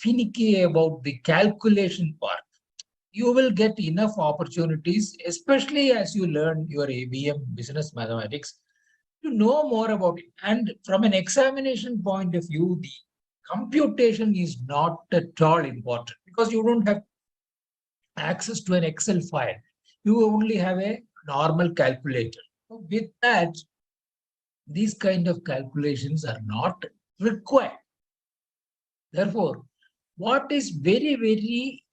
finicky about the calculation part, you will get enough opportunities, especially as you learn your ABM business mathematics, to know more about it. And from an examination point of view, the computation is not at all important because you don't have access to an Excel file. You only have a normal calculator. So with that, these kind of calculations are not required. Therefore, what is very, very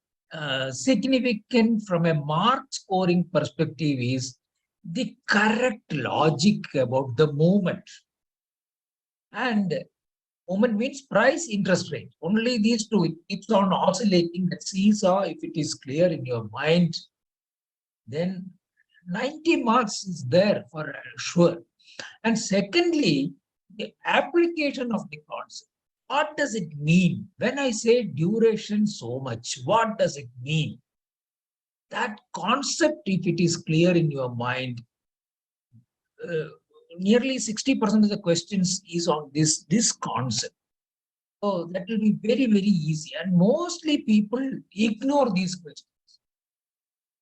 significant from a mark scoring perspective is the correct logic about the movement. And movement means price, interest rate. Only these two, it keeps on oscillating. That seesaw, if it is clear in your mind, then 90 marks is there for sure. And secondly, the application of the concept. What does it mean? When I say duration so much, what does it mean? That concept, if it is clear in your mind, nearly 60% of the questions is on this concept. So that will be very, very easy. And mostly people ignore these questions.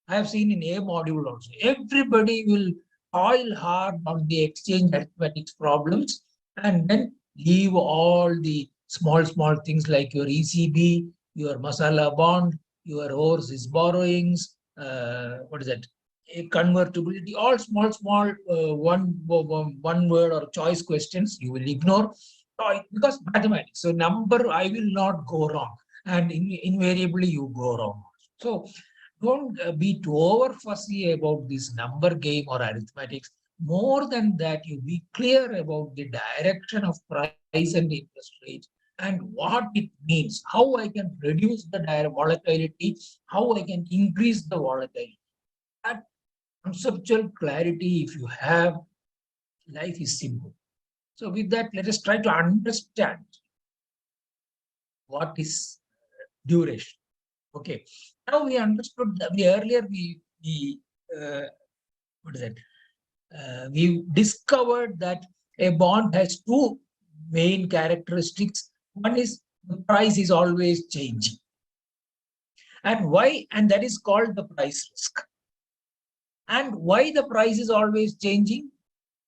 I have seen in A module also. Everybody will toil hard on the exchange arithmetics problems and then leave all the small things like your ECB, your masala bond, your overseas borrowings, what is that? A convertibility, all small, one word or choice questions you will ignore because mathematics. So number, I will not go wrong, and invariably you go wrong. So don't be too over fussy about this number game or arithmetics. More than that, you be clear about the direction of price and interest rate and what it means, how I can reduce the volatility, how I can increase the volatility. That conceptual clarity, if you have, life is simple. So with that, let us try to understand what is duration. Okay. Now we understood that we discovered that a bond has two main characteristics. One is the price is always changing. And why? And that is called the price risk. And why the price is always changing?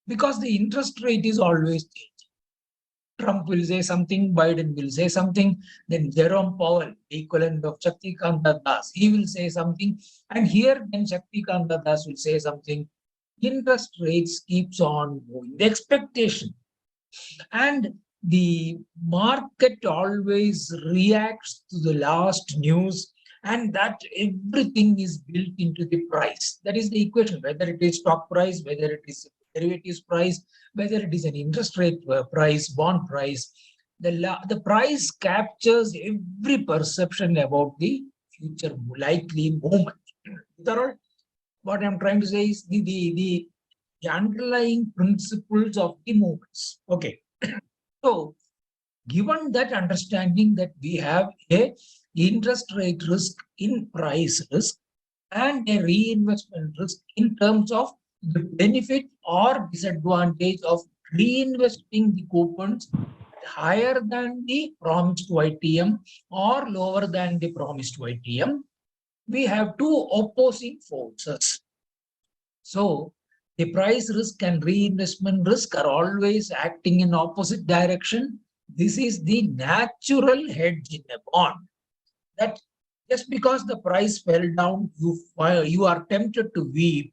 Because the interest rate is always changing. Trump will say something, Biden will say something, then Jerome Powell, equivalent of Shaktikanta Das, he will say something, and here then Shaktikanta Das will say something. Interest rates keeps on moving. The expectation and the market always reacts to the last news, and that everything is built into the price. That is the equation, whether it is stock price, whether it is derivatives price, whether it is an interest rate price, bond price. The price captures every perception about the future likely movement. What I'm trying to say is the underlying principles of the movements. Okay. So, given that understanding that we have a interest rate risk in price risk and a reinvestment risk in terms of the benefit or disadvantage of reinvesting the coupons higher than the promised YTM or lower than the promised YTM, we have two opposing forces. So the price risk and reinvestment risk are always acting in opposite direction. This is the natural hedge in a bond. That just because the price fell down, you are tempted to weep.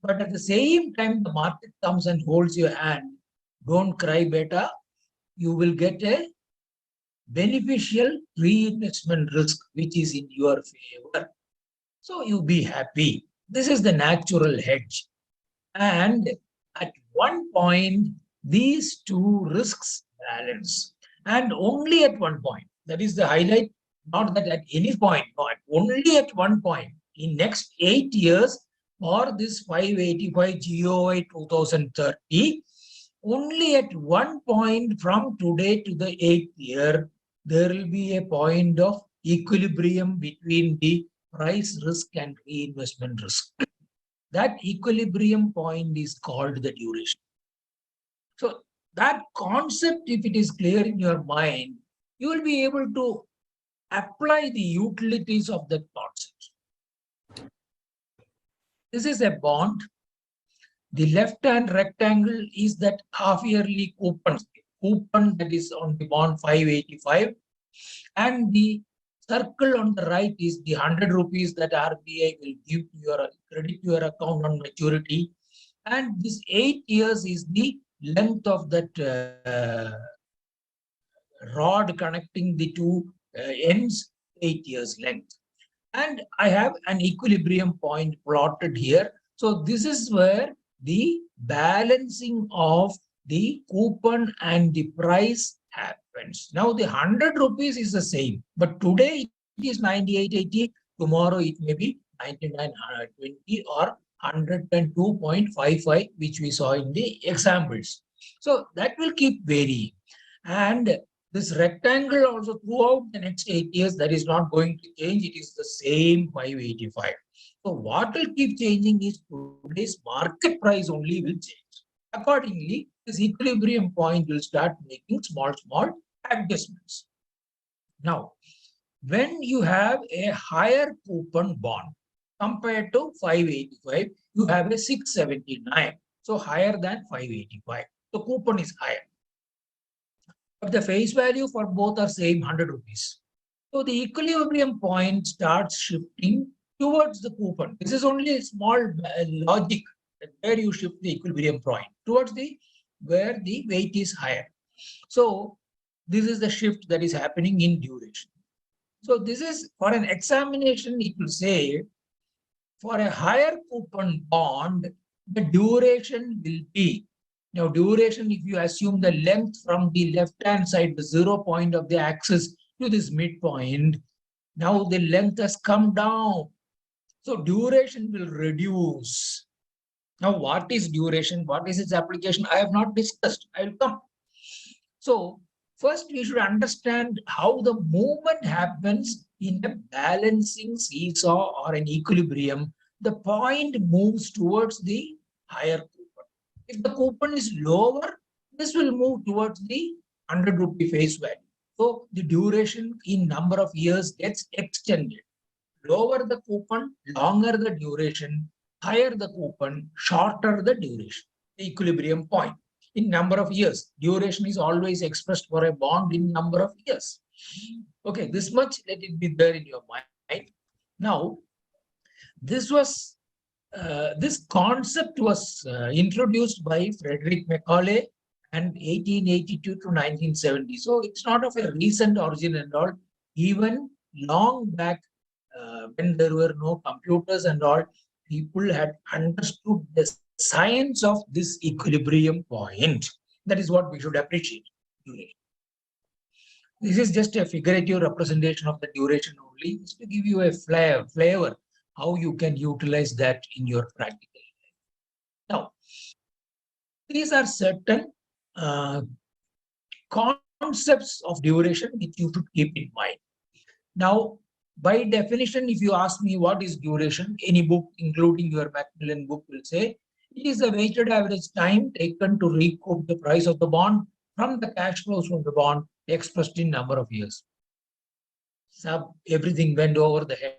But at the same time, the market comes and holds your hand. Don't cry, beta. You will get a beneficial reinvestment risk, which is in your favor. So you be happy. This is the natural hedge. And at one point, these two risks balance. And only at one point, that is the highlight, not that at any point, but only at one point. In next 8 years, for this 585 GOI 2030, only at one point from today to the 8th year, there will be a point of equilibrium between the price risk and reinvestment risk. That equilibrium point is called the duration. So that concept, if it is clear in your mind, you will be able to apply the utilities of that concept. This is a bond. The left-hand rectangle is that half-yearly coupon that is on the bond 585, and the circle on the right is the 100 rupees that RBI will give to your credit to your account on maturity, and this 8 years is the length of that rod connecting the two ends, 8 years length. And I have an equilibrium point plotted here. So this is where the balancing of the coupon and the price happens. Now the 100 rupees is the same, but today it is 98.80. Tomorrow it may be 99.20 or 102.55, which we saw in the examples. So that will keep varying. And this rectangle also throughout the next 8 years, that is not going to change. It is the same 585. So what will keep changing is today's market price only will change. Accordingly, this equilibrium point will start making small adjustments. Now, when you have a higher coupon bond compared to 585, you have a 679. So higher than 585. The coupon is higher. But the face value for both are same 100 rupees. So the equilibrium point starts shifting towards the coupon. This is only a small logic where you shift the equilibrium point towards the where the weight is higher. So this is the shift that is happening in duration. So this is for an examination, it will say for a higher coupon bond, the duration will be. Now, duration, if you assume the length from the left-hand side, the 0 point of the axis to this midpoint, now the length has come down. So duration will reduce. Now, what is duration? What is its application? I have not discussed. I will come. So first, we should understand how the movement happens in a balancing seesaw or an equilibrium. The point moves towards the higher coupon. If the coupon is lower, this will move towards the 100 rupee face value. So the duration in number of years gets extended. Lower the coupon, longer the duration, higher the coupon, shorter the duration, the equilibrium point. In number of years, duration is always expressed for a bond in number of years. Okay, this much let it be there in your mind. Now, this concept was introduced by Frederick Macaulay and 1882 to 1970. So it's not of a recent origin and all. Even long back, when there were no computers and all, people had understood the science of this equilibrium point. That is what we should appreciate. This is just a figurative representation of the duration only, just to give you a flavor how you can utilize that in your practical life. Now, these are certain concepts of duration which you should keep in mind. Now, by definition, if you ask me what is duration, any book, including your Macmillan book, will say it is the weighted average time taken to recoup the price of the bond from the cash flows from the bond expressed in number of years. So everything went over the head.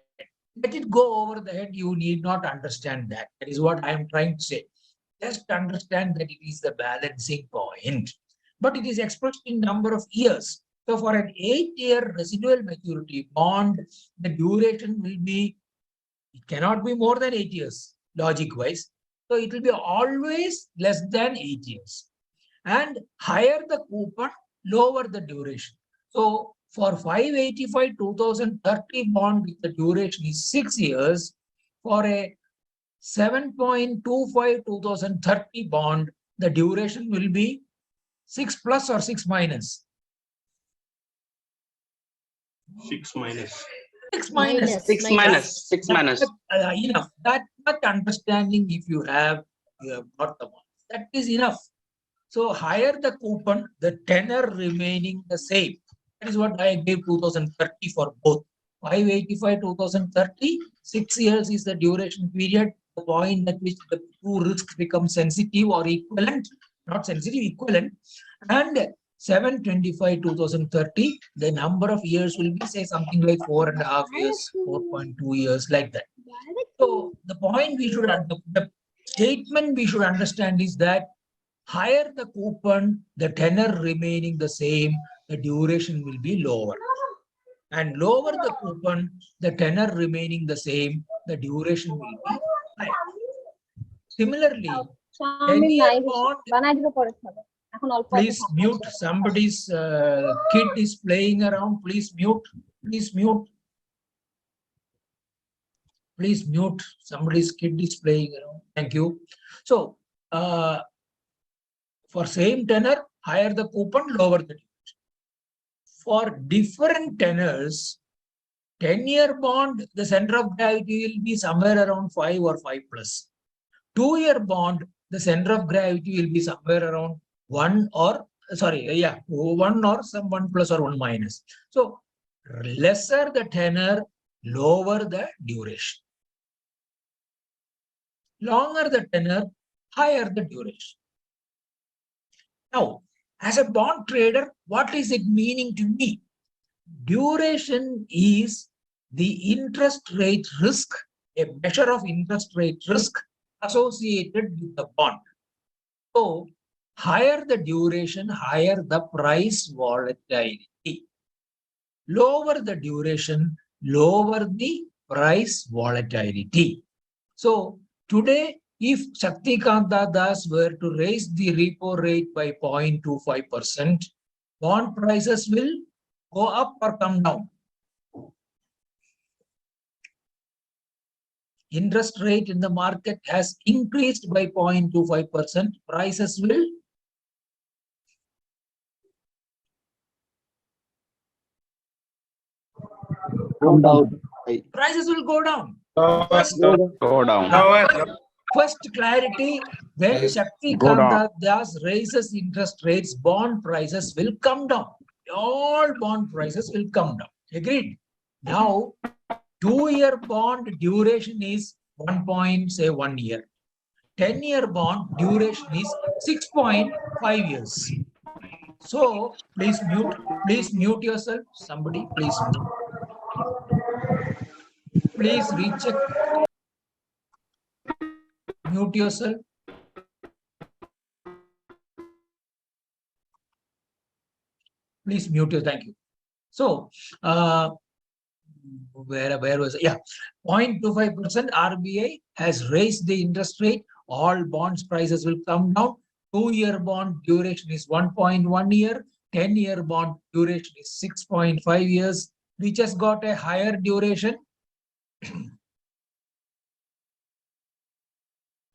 Let it go over the head. You need not understand that. That is what I am trying to say. Just understand that it is the balancing point. But it is expressed in number of years. So for an 8-year residual maturity bond, the duration will be, it cannot be more than 8 years, logic-wise. So it will be always less than 8 years. And higher the coupon, lower the duration. So for 585 2030 bond with the duration is 6 years, for a 7.25 2030 bond, the duration will be 6 plus or 6 minus? 6 minus. 6 minus. 6 minus. 6 minus. Enough. That much understanding, if you have got the one. That is enough. So higher the coupon, the tenor remaining the same. That is what I gave 2030 for both. 585 2030, 6 years is the duration period, the point at which the two risks become sensitive or equivalent, not sensitive, equivalent. And 7/25, 2030, the number of years will be say something like 4.5 years, 4.2 years, like that. So the point we should, the statement we should understand is that higher the coupon, the tenor remaining the same, the duration will be lower. And lower the coupon, the tenor remaining the same, the duration will be higher. Similarly, 10-year bond, please mute. Somebody's kid is playing around. Please mute. Please mute. Please mute. Somebody's kid is playing around. Thank you. So, for same tenor, higher the coupon, lower the duration. For different tenors, 10-year bond, the center of gravity will be somewhere around 5 or 5 plus. 2-year bond, the center of gravity will be somewhere around 1 or, 1 or some 1 plus or 1 minus. So, lesser the tenor, lower the duration. Longer the tenor, higher the duration. Now, as a bond trader, what is it meaning to me? Duration is the interest rate risk, a measure of interest rate risk associated with the bond. So, higher the duration, higher the price volatility. Lower the duration, lower the price volatility. So, today, if Shaktikanta Das were to raise the repo rate by 0.25%, bond prices will go up or come down. Interest rate in the market has increased by 0.25%. Prices will Come down. prices will go down. Go down. First clarity, when Shaktikanta Das raises interest rates, bond prices will come down. All bond prices will come down. Agreed? Now, 2-year bond duration is 1 year. 10-year bond duration is 6.5 years. So, please mute yourself. Somebody, please mute. Please recheck. Mute yourself. Please mute yourself. Thank you. So, where was it? Yeah, 0.25% RBI has raised the interest rate. All bonds prices will come down. 2-year bond duration is 1.1 year. 10-year bond duration is 6.5 years. We just got a higher duration.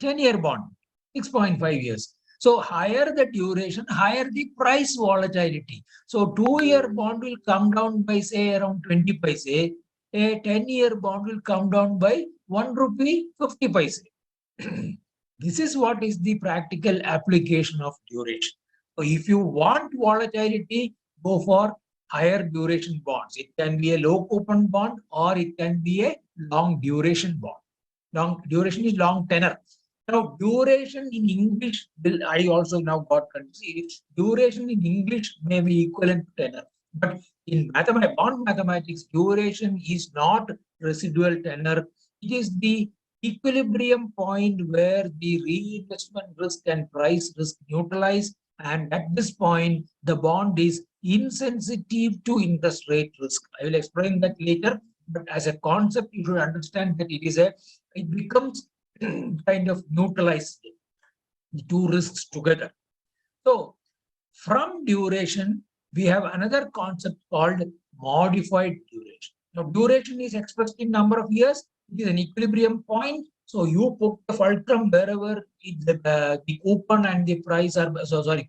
10-year bond, 6.5 years. So higher the duration, higher the price volatility. So 2-year bond will come down by say around 20 paise. A 10-year bond will come down by 1 rupee 50 paise. This is what is the practical application of duration. So if you want volatility, go for higher duration bonds. It can be a low coupon bond or it can be a long duration bond. Long duration is long tenor. Now, duration in English, I also now got confused. Duration in English may be equivalent to tenor. But in bond mathematics, duration is not residual tenor. It is the equilibrium point where the reinvestment risk and price risk neutralize. And at this point, the bond is insensitive to interest rate risk. I will explain that later. But as a concept, you should understand that it becomes kind of neutralize the two risks together. So from duration, we have another concept called modified duration. Now, duration is expressed in number of years. It is an equilibrium point. So you put the fulcrum wherever the coupon and the price are,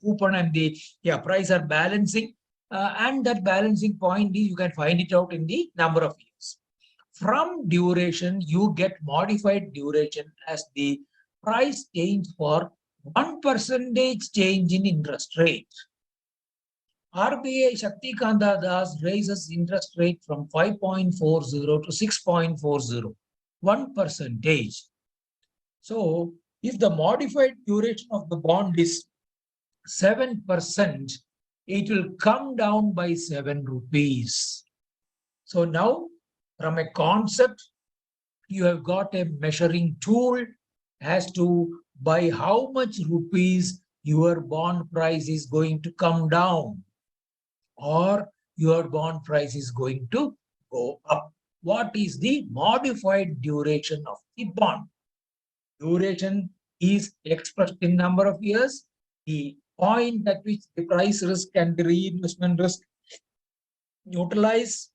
coupon and the price are balancing. And that balancing point, you can find it out in the number of years. From duration, you get modified duration as the price change for 1% change in interest rate. RBI Shaktikanta Das raises interest rate from 5.40 to 6.40, 1%. So, if the modified duration of the bond is 7%, it will come down by 7 rupees. So now, from a concept, you have got a measuring tool as to by how much rupees your bond price is going to come down or your bond price is going to go up. What is the modified duration of the bond? Duration is expressed in number of years. The point at which the price risk and the reinvestment risk neutralize,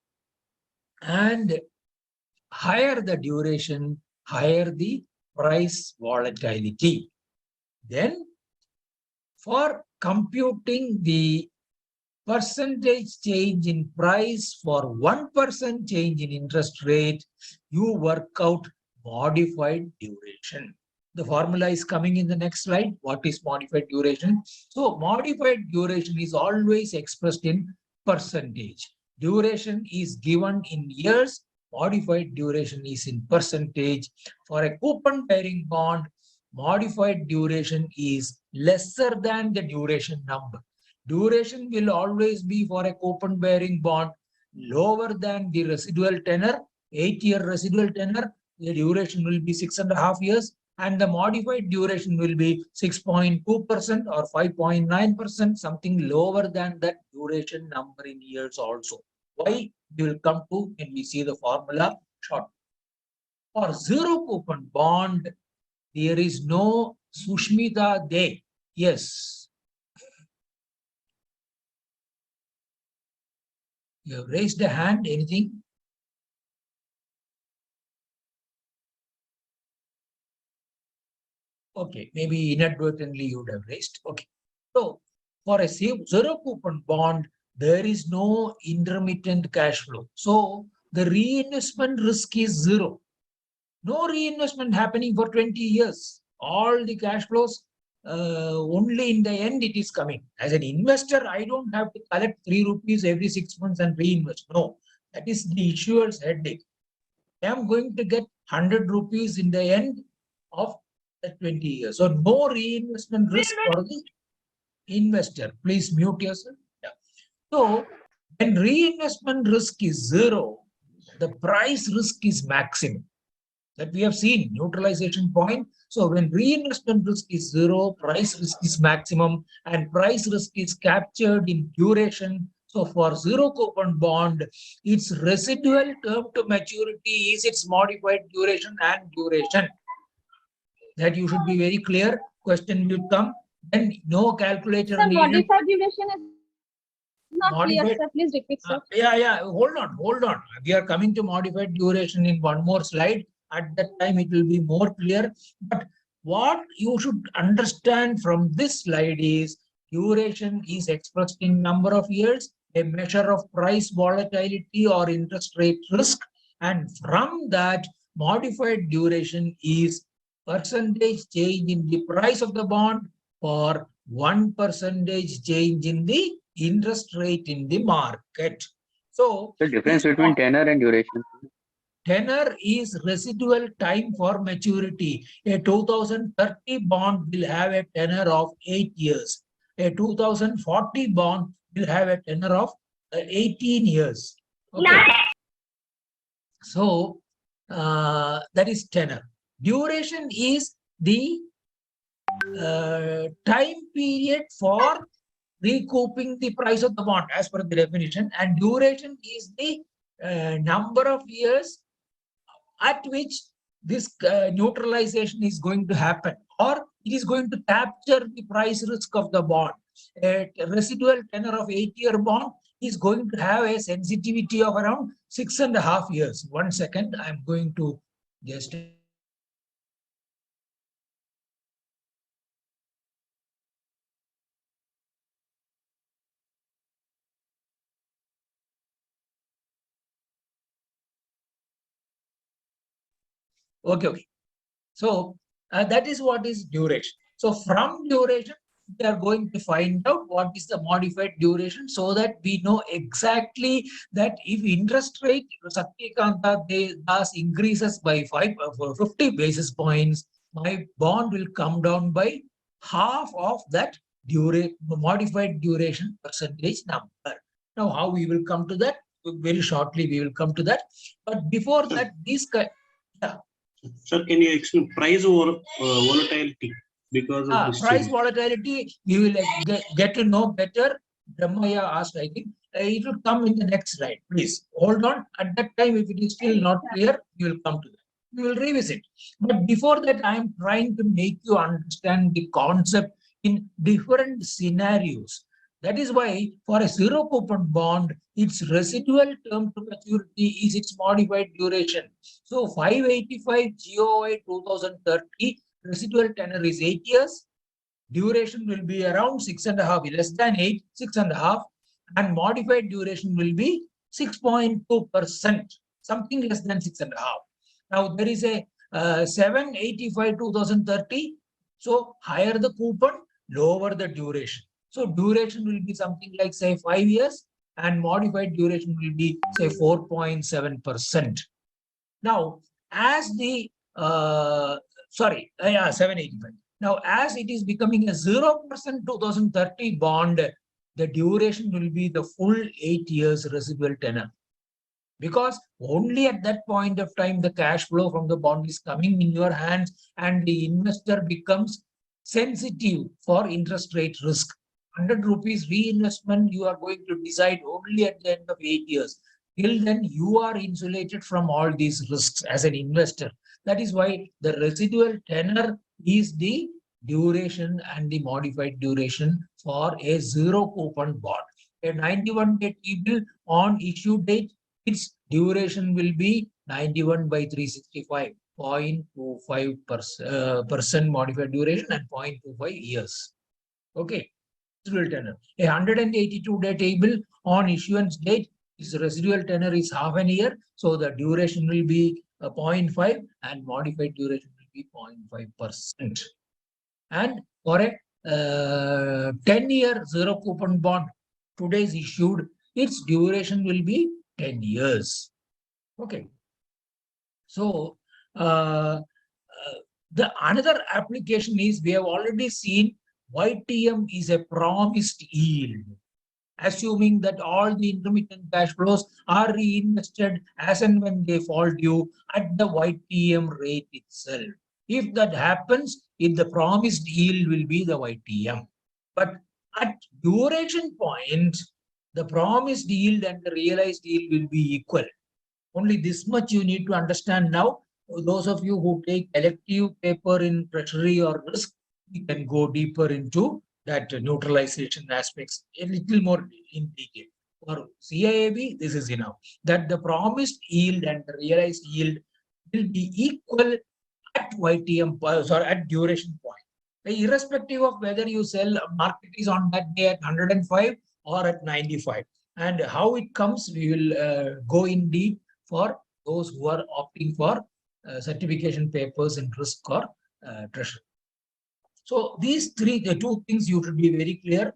and higher the duration, higher the price volatility. Then for computing the percentage change in price for 1% change in interest rate, you work out modified duration. The formula is coming in the next slide. What is modified duration? So modified duration is always expressed in percentage. Duration is given in years. Modified duration is in percentage. For a coupon bearing bond, modified duration is lesser than the duration number. Duration will always be for a coupon bearing bond lower than the residual tenor, 8-year residual tenor. The duration will be 6.5 years, and the modified duration will be 6.2% or 5.9%, something lower than that duration number in years also. Why? We will come to when we see the formula short. For zero coupon bond, there is no Sushmita there. Yes. You have raised a hand, anything? Okay, maybe inadvertently you would have raised. Okay. So for a zero coupon bond, there is no intermittent cash flow. So the reinvestment risk is zero. No reinvestment happening for 20 years. All the cash flows, only in the end it is coming. As an investor, I don't have to collect 3 rupees every 6 months and reinvest. No, that is the issuer's headache. I am going to get 100 rupees in the end of the 20 years. So no reinvestment risk for the investor. Please mute yourself. Yeah. So when reinvestment risk is zero, the price risk is maximum. That we have seen, neutralization point. So when reinvestment risk is zero, price risk is maximum, and price risk is captured in duration. So for zero coupon bond, its residual term to maturity is its modified duration and duration. That you should be very clear. Question will come. Then no calculator The needed. modified duration is not clear, sir. Please repeat, sir. Yeah. Hold on. We are coming to modified duration in one more slide. At that time, it will be more clear. But what you should understand from this slide is duration is expressed in number of years, a measure of price volatility or interest rate risk. And from that, modified duration is percentage change in the price of the bond for 1% change in the interest rate in the market. So The difference between tenor and duration. tenor is residual time for maturity. A 2030 bond will have a tenor of 8 years. A 2040 bond will have a tenor of 18 years. Okay. So that is tenor. Duration is the time period for recouping the price of the bond as per the definition, and duration is the number of years at which this neutralization is going to happen, or it is going to capture the price risk of the bond. A residual tenor of 8-year bond is going to have a sensitivity of around 6.5 years. 1 second, I'm going to just okay. So that is what is duration. So from duration, we are going to find out what is the modified duration so that we know exactly that if interest rate Satyakanta Das increases by 50 basis points, my bond will come down by half of that modified duration percentage number. Now, how we will come to that? Very shortly, we will come to that. But before that, Sir, can you explain price over volatility? Because of this price change. volatility, we will get to know better. Brahmaya asked, I think. It will come in the next slide. Please hold on. At that time, if it is still not clear, we will come to that. We will revisit. But before that, I am trying to make you understand the concept in different scenarios. That is why for a zero coupon bond, its residual term to maturity is its modified duration. So 585 GOI 2030 residual tenor is 8 years. Duration will be around 6.5, less than 8, 6.5, and modified duration will be 6.2%, something less than 6.5. Now there is a 785 2030. So higher the coupon, lower the duration. So duration will be something like say 5 years, and modified duration will be say 4.7%. Now, as the 785. Now, as it is becoming a 0% 2030 bond, the duration will be the full 8 years residual tenor. Because only at that point of time, the cash flow from the bond is coming in your hands, and the investor becomes sensitive for interest rate risk. 100 rupees reinvestment, you are going to decide only at the end of 8 years. Till then, you are insulated from all these risks as an investor. That is why the residual tenor is the duration and the modified duration for a zero coupon bond. A 91-day T-bill on issue date, its duration will be 91 by 365, 0.25% modified duration and 0.25 years. Okay, residual tenor. A 182-day table on issuance date, its residual tenor is half an year, so the duration will be 0.5 and modified duration will be 0.5%. And for a 10-year zero coupon bond, today's issued, its duration will be 10 years. Okay. So the another application is, we have already seen YTM is a promised yield, assuming that all the intermittent cash flows are reinvested as and when they fall due at the YTM rate itself. If that happens, if the promised yield will be the YTM. But at duration point, the promised yield and the realized yield will be equal. Only this much you need to understand now. Those of you who take elective paper in treasury or risk, you can go deeper into that neutralization aspects a little more in detail. For CIAB, this is enough. That the promised yield and the realized yield will be equal at YTM, at duration point. Irrespective of whether you sell, market is on that day at 105 or at 95. And how it comes, we will go in deep for those who are opting for certification papers in risk or treasury. So these two things you should be very clear.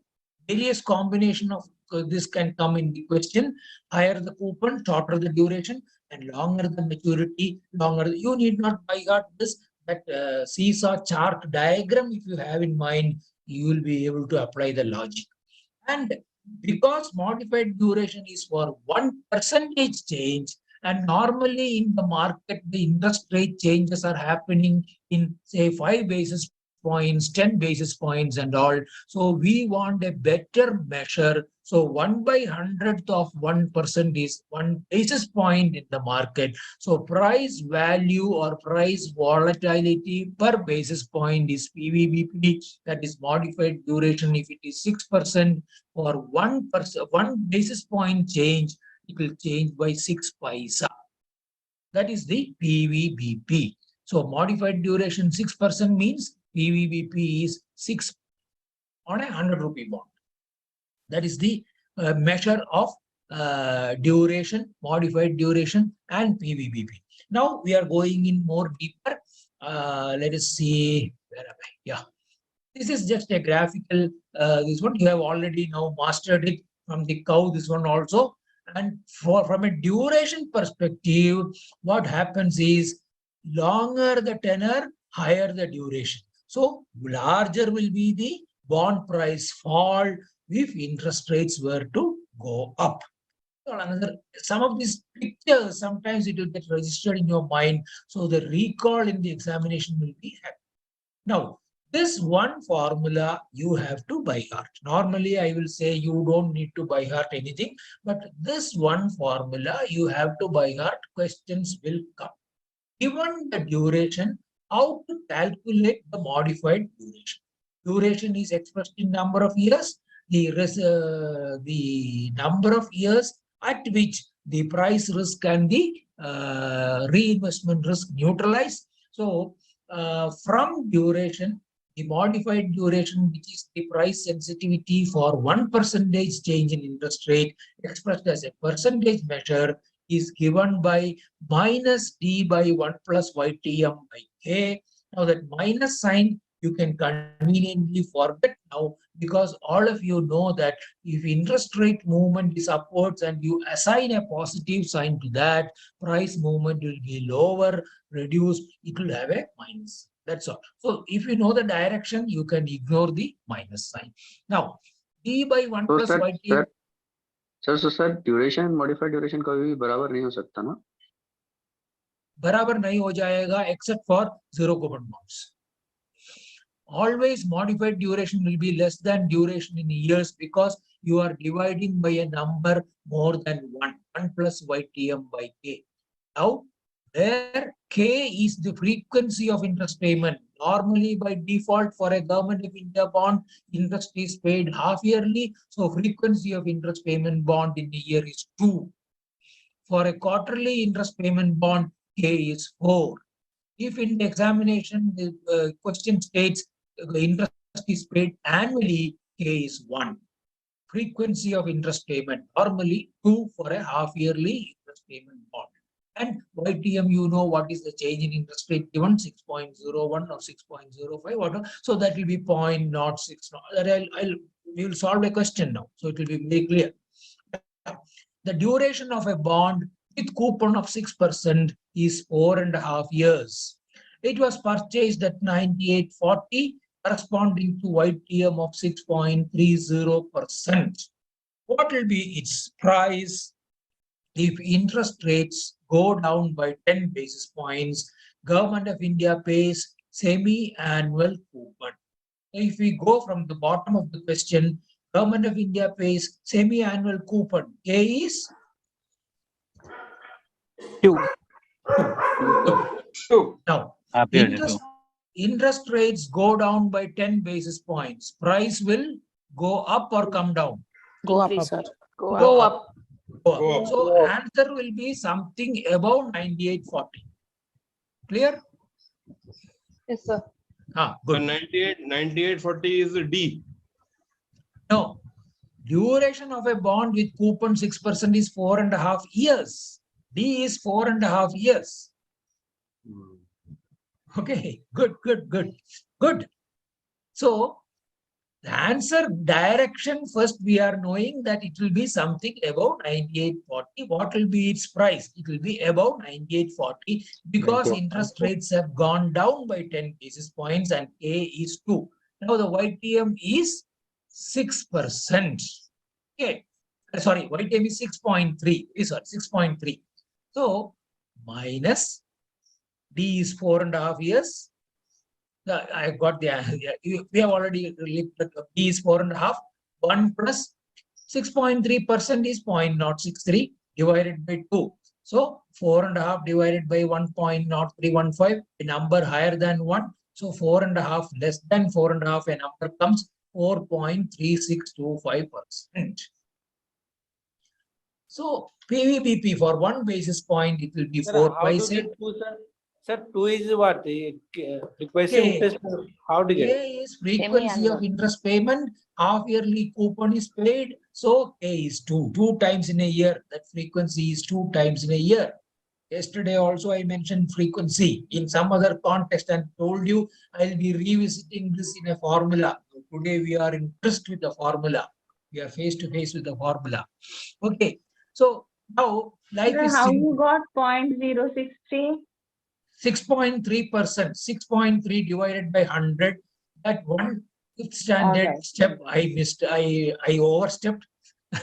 Various combination of this can come in the question. Higher the coupon, shorter the duration, and longer the maturity, longer. You need not by heart this, that seesaw chart diagram. If you have in mind, you will be able to apply the logic. And because modified duration is for 1% change, and normally in the market, the interest rate changes are happening in say 5 basis points, 10 basis points and all. So we want a better measure. So 1/100th of 1% is 1 basis point in the market. So price value or price volatility per basis point is PVBP, that is modified duration. If it is 6%, for 1 basis point change, it will change by 6 paisa. That is the PVBP. So modified duration 6% means PVBP is 6 on a 100 rupee bond. That is the measure of duration, modified duration, and PVBP. Now we are going in more deeper. Let us see. Where am I? Yeah. This is just a graphical. This one you have already now mastered it from the cow. This one also. And from a duration perspective, what happens is longer the tenor, higher the duration. So larger will be the bond price fall if interest rates were to go up. Some of these pictures, sometimes it will get registered in your mind. So the recall in the examination will be happy. Now, this one formula you have to by heart. Normally, I will say you don't need to by heart anything, but this one formula you have to by heart. Questions will come. Given the duration, how to calculate the modified duration? Duration is expressed in number of years. The number of years at which the price risk and the reinvestment risk neutralize. So, from duration, the modified duration, which is the price sensitivity for 1% change in interest rate expressed as a percentage measure, is given by minus d by 1 plus ytm by k. Now that minus sign you can conveniently forget now, because all of you know that if interest rate movement is upwards and you assign a positive sign to that, price movement will be lower, reduced, it will have a minus. That's all. So if you know the direction, you can ignore the minus sign. Now, d by 1 तो plus sir ytm. Sir duration modified duration कभी भी बराबर नहीं हो सकता ना? बराबर नहीं हो जाएगा except for zero coupon bonds. Always modified duration will be less than duration in years, because you are dividing by a number more than 1 plus ytm by k. Now, where k is the frequency of interest payment. Normally, by default, for a Government of India bond, interest is paid half yearly. So, frequency of interest payment bond in a year is 2. For a quarterly interest payment bond, k is 4. If in the examination the question states the interest is paid annually, k is 1. Frequency of interest payment, normally 2 for a half yearly interest payment bond. And YTM, you know what is the change in interest rate given, 6.01 or 6.05, whatever. So that will be 0.06. We will solve a question now. So it will be very clear. The duration of a bond with coupon of 6% is 4.5 years. It was purchased at 98.40, corresponding to YTM of 6.30%. What will be its price if interest rates go down by 10 basis points? Government of India pays semi-annual coupon. If we go from the bottom of the question, Government of India pays semi-annual coupon. K is 2. now. Appeared Interest rates go down by 10 basis points. Price will go up or come down? Go up, sir. Go up. Go up. So answer will be something above 98.40. Clear? Yes, sir. Good. 98.40 is D. No. Duration of a bond with coupon 6% is 4.5 years. D is 4.5 years. Okay, good. So the answer direction, first we are knowing that it will be something above 98.40. What will be its price? It will be above 98.40 because interest rates have gone down by 10 basis points and A is 2. Now the YTM is 6%. Okay. Sorry, YTM is 6.3. Sorry, 6.3. So minus D is 4.5 years. I got the we have already looked at D is 4.5. 1 plus 6.3% is 0.063 divided by 2. So 4.5 divided by 1.0315, a number higher than 1. So 4.5 less than 4.5, a number comes 4.3625%. So PVBP for 1 basis point, it will be 4 paise. Sir, 2 is what? Frequency K. interest. How to K get? is frequency of interest payment. Half yearly coupon is paid. So K is 2. 2 times in a year. That frequency is 2 times in a year. Yesterday also I mentioned frequency in some other context and told you I'll be revisiting this in a formula. Today we are impressed with the formula. We are face to face with the formula. Okay. So now life is How simple. you got 0.063? 6.3%, 6.3 divided by 100, that one fifth standard Alright. step I missed, I overstepped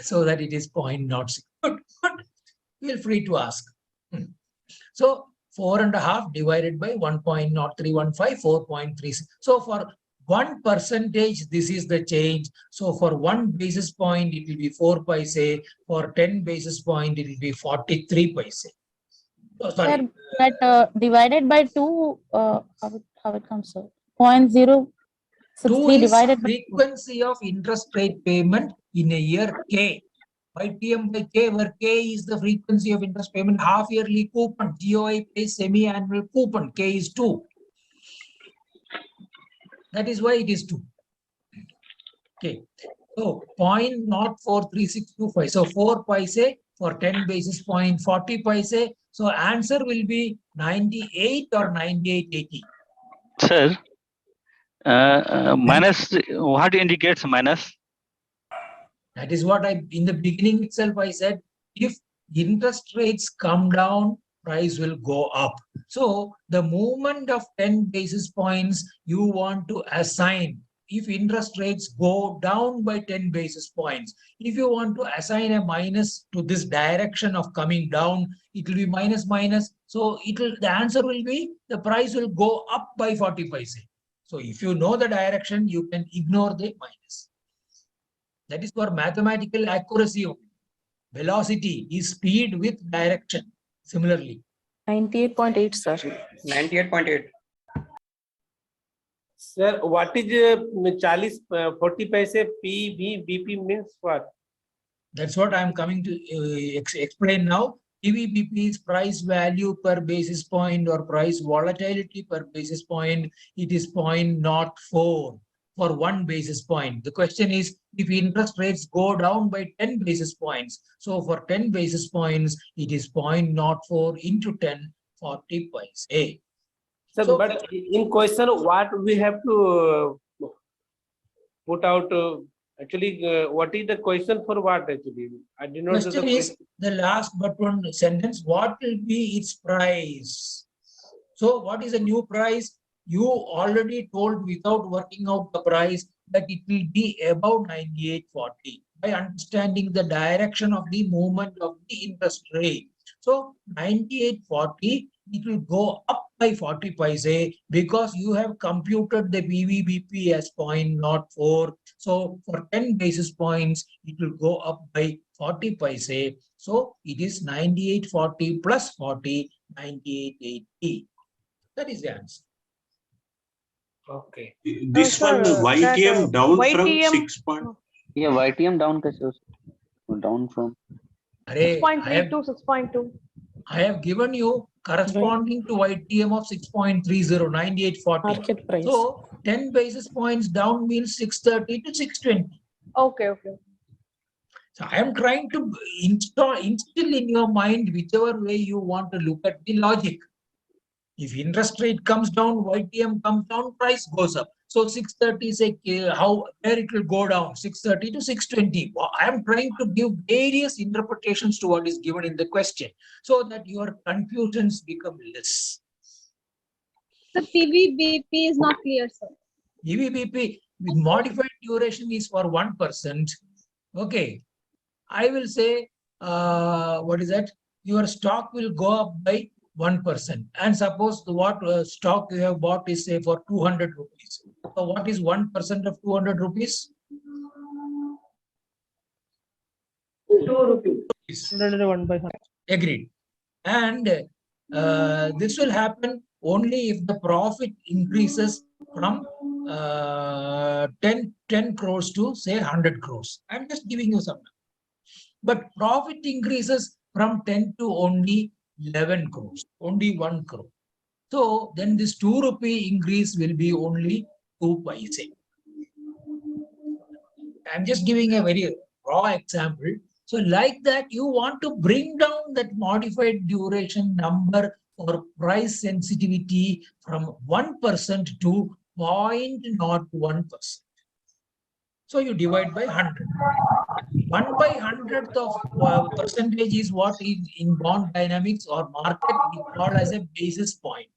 so that it is 0.06. Good, good. Feel free to ask. So 4.5 divided by 1.0315, 4.36. So for 1%, this is the change. So for 1 basis point, it will be 4 paise. For 10 basis point, it will be 43 paise. Oh, sorry. Sir, that divided by 2, how it comes, sir? 0.063 2 is divided by 2. frequency of interest rate payment in a year K. YTM by K, where K is the frequency of interest payment, half yearly coupon, GOI pays semi-annual coupon, K is 2. That is why it is 2. Okay. So 0.043625. So 4 paise for 10 basis point, 40 paise. So answer will be 98 or 9880. Sir, minus, what indicates minus? That is what in the beginning itself I said, if interest rates come down, price will go up. So the movement of 10 basis points you want to assign, if interest rates go down by 10 basis points, if you want to assign a minus to this direction of coming down, it will be minus minus. So the answer will be the price will go up by 40 paise. So if you know the direction, you can ignore the minus. That is for mathematical accuracy. Velocity is speed with direction. Similarly, 98.8, sir. 98.8. Sir, what is 40 paise PV BP means what? that's what I am coming to explain now. PVBP is price value per basis point or price volatility per basis point. It is 0.04 for 1 basis point. The question is, if interest rates go down by 10 basis points, so for 10 basis points, it is 0.04 into 10, 40 paise. Sir, So- but in question, what we have to put out, actually, what is the question for what actually? I did not know the Question is the last but one sentence. What will be its price? So what is the new price? You already told without working out the price that it will be above 98.40 by understanding the direction of the movement of the interest rate. So 98.40, it will go up by 40 paise because you have computed the PVBP as 0.04. So for 10 basis points, it will go up by 40 paise. So it is 98.40 plus 40, 98.80. That is the answer. Okay. This sir, one YTM down from YTM 6 point. Yeah, YTM down कैसे हो सकता? Down from. Array, 6.3 to 6.2. I have given you corresponding to YTM of 6.30, 98.40. Market price. So 10 basis points down means 630 to 620. Okay, okay. So I am trying to instill in your mind whichever way you want to look at the logic. If interest rate comes down, YTM comes down, price goes up. So 630 is where it will go down, 630 to 620. I am trying to give various interpretations to what is given in the question so that your confusions become less. The PVBP is not clear, sir. EVBP with modified duration is for 1%. Okay. I will say, what is that? Your stock will go up by 1%. And suppose what stock you have bought is say for 200 rupees. So what is 1% of 200 rupees? 2 rupees. 101 by 100. Agreed. And this will happen only if the profit increases from 10 crores to say 100 crores. I'm just giving you some number. But profit increases from 10 to only 11 crores, only 1 crore. So then this 2 rupee increase will be only 2 paise. I'm just giving a very raw example. So like that, you want to bring down that modified duration number for price sensitivity from 1% to 0.01%. So you divide by 100. 1 by 100th of percentage is what is in bond dynamics or market we call as a basis point.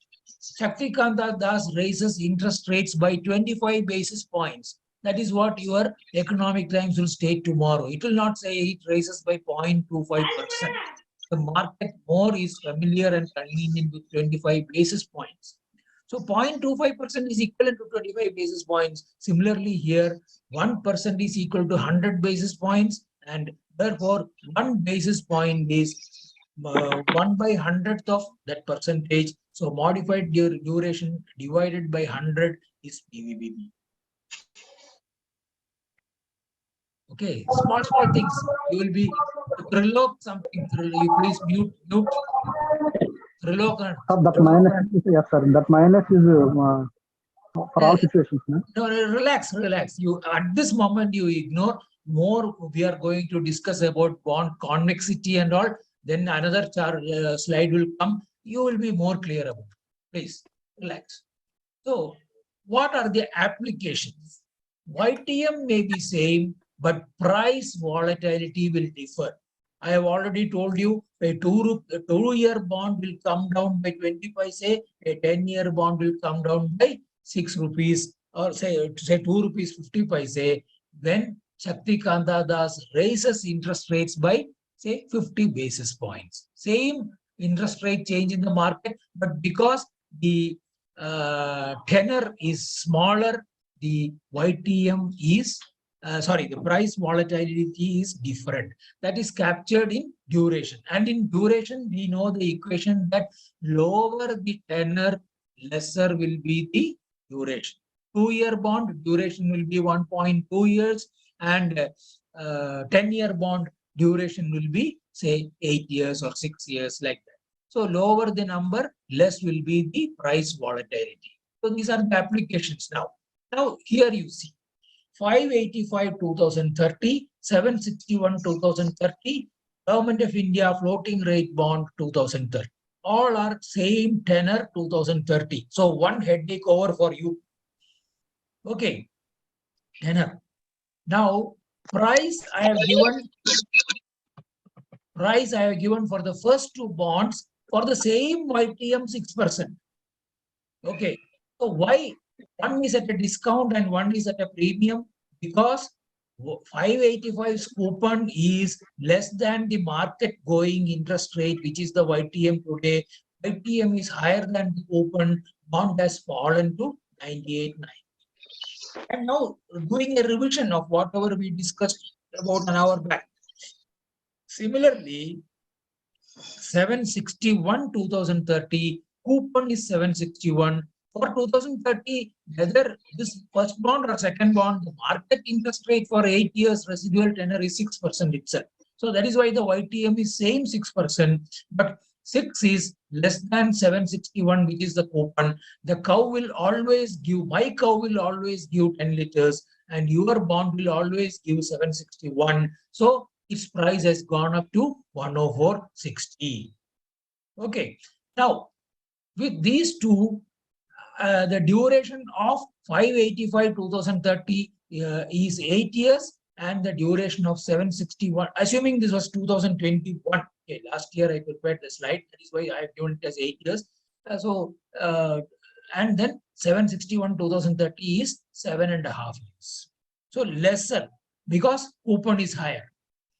Shaktikanta Das raises interest rates by 25 basis points. That is what your economic times will state tomorrow. It will not say it raises by 0.25%. The market more is familiar and convenient with 25 basis points. So 0.25% is equivalent to 25 basis points. Similarly here, 1% is equal to 100 basis points, and therefore 1 basis point is 1/100th of that percentage. So modified duration divided by 100 is PVBB. Okay, small things. You will be Trilok something. You please mute. Trilok. Sir, that minus is, yes, sir. That minus is for all situations. No? No, relax. You at this moment you ignore more. We are going to discuss about bond convexity and all. Then another slide will come. You will be more clear about it. Please relax. So, what are the applications? YTM may be same, but price volatility will differ. I have already told you a 2-year bond will come down by 20 paise, a 10-year bond will come down by 6 rupees, or say 2 rupees 50 paise, when Shakti Kanta Das raises interest rates by say 50 basis points. Same interest rate change in the market, but because the tenor is smaller, the YTM is the price volatility is different. That is captured in duration. And in duration, we know the equation that lower the tenor, lesser will be the duration. 2-year bond duration will be 1.2 years, and 10-year bond duration will be say 8 years or 6 years, like that. So lower the number, less will be the price volatility. So these are the applications now. Now here you see 585 2030, 761 2030, Government of India floating rate bond 2030. All are same tenor 2030. So one headache over for you. Okay, tenor. Now price I have given for the first two bonds for the same YTM 6%. Okay, so why one is at a discount and one is at a premium? Because 585's coupon is less than the market going interest rate, which is the YTM today. YTM is higher than the coupon. Bond has fallen to 98.9. And now doing a revision of whatever we discussed about an hour back. Similarly, 761 2030, coupon is 761. For 2030, whether this first bond or second bond, the market interest rate for 8 years residual tenor is 6% itself. So that is why the YTM is same 6%, but 6 is less than 761, which is the coupon. The cow will always give, my cow will always give 10 liters, and your bond will always give 761. So its price has gone up to 104.60. Okay. Now, with these two, the duration of 585 2030 is 8 years, and the duration of 761, assuming this was 2021. Okay, last year I prepared the slide. That is why I have given it as 8 years. And then 761 2030 is 7.5 years. So lesser because coupon is higher.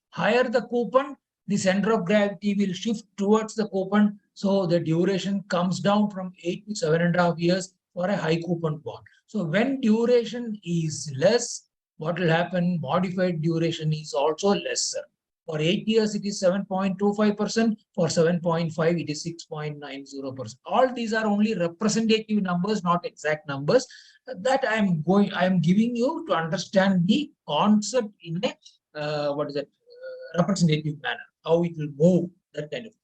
Higher the coupon, the center of gravity will shift towards the coupon. So the duration comes down from 8 to 7.5 years for a high coupon bond. So when duration is less, what will happen? Modified duration is also lesser. For 8 years, it is 7.25%. For 7.5, it is 6.90%. All these are only representative numbers, not exact numbers. That I am giving you to understand the concept in a representative manner, how it will move, that kind of thing.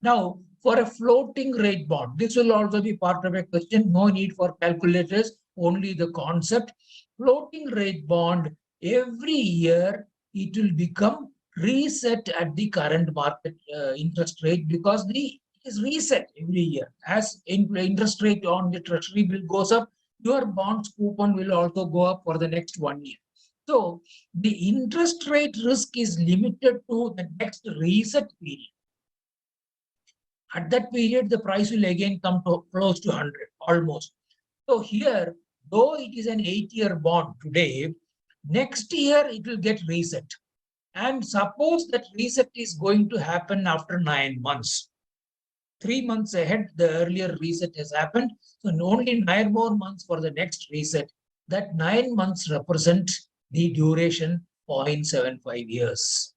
Now, for a floating rate bond, this will also be part of a question. No need for calculators, only the concept. Floating rate bond, every year it will become reset at the current market interest rate, because it is reset every year. As interest rate on the treasury bill goes up, your bonds coupon will also go up for the next 1 year. So the interest rate risk is limited to the next reset period. At that period, the price will again come to close to 100, almost. So here, though it is an 8-year bond today, next year it will get reset. And suppose that reset is going to happen after 9 months. 3 months ahead, the earlier reset has happened. So only 9 more months for the next reset. That 9 months represent the duration 0.75 years.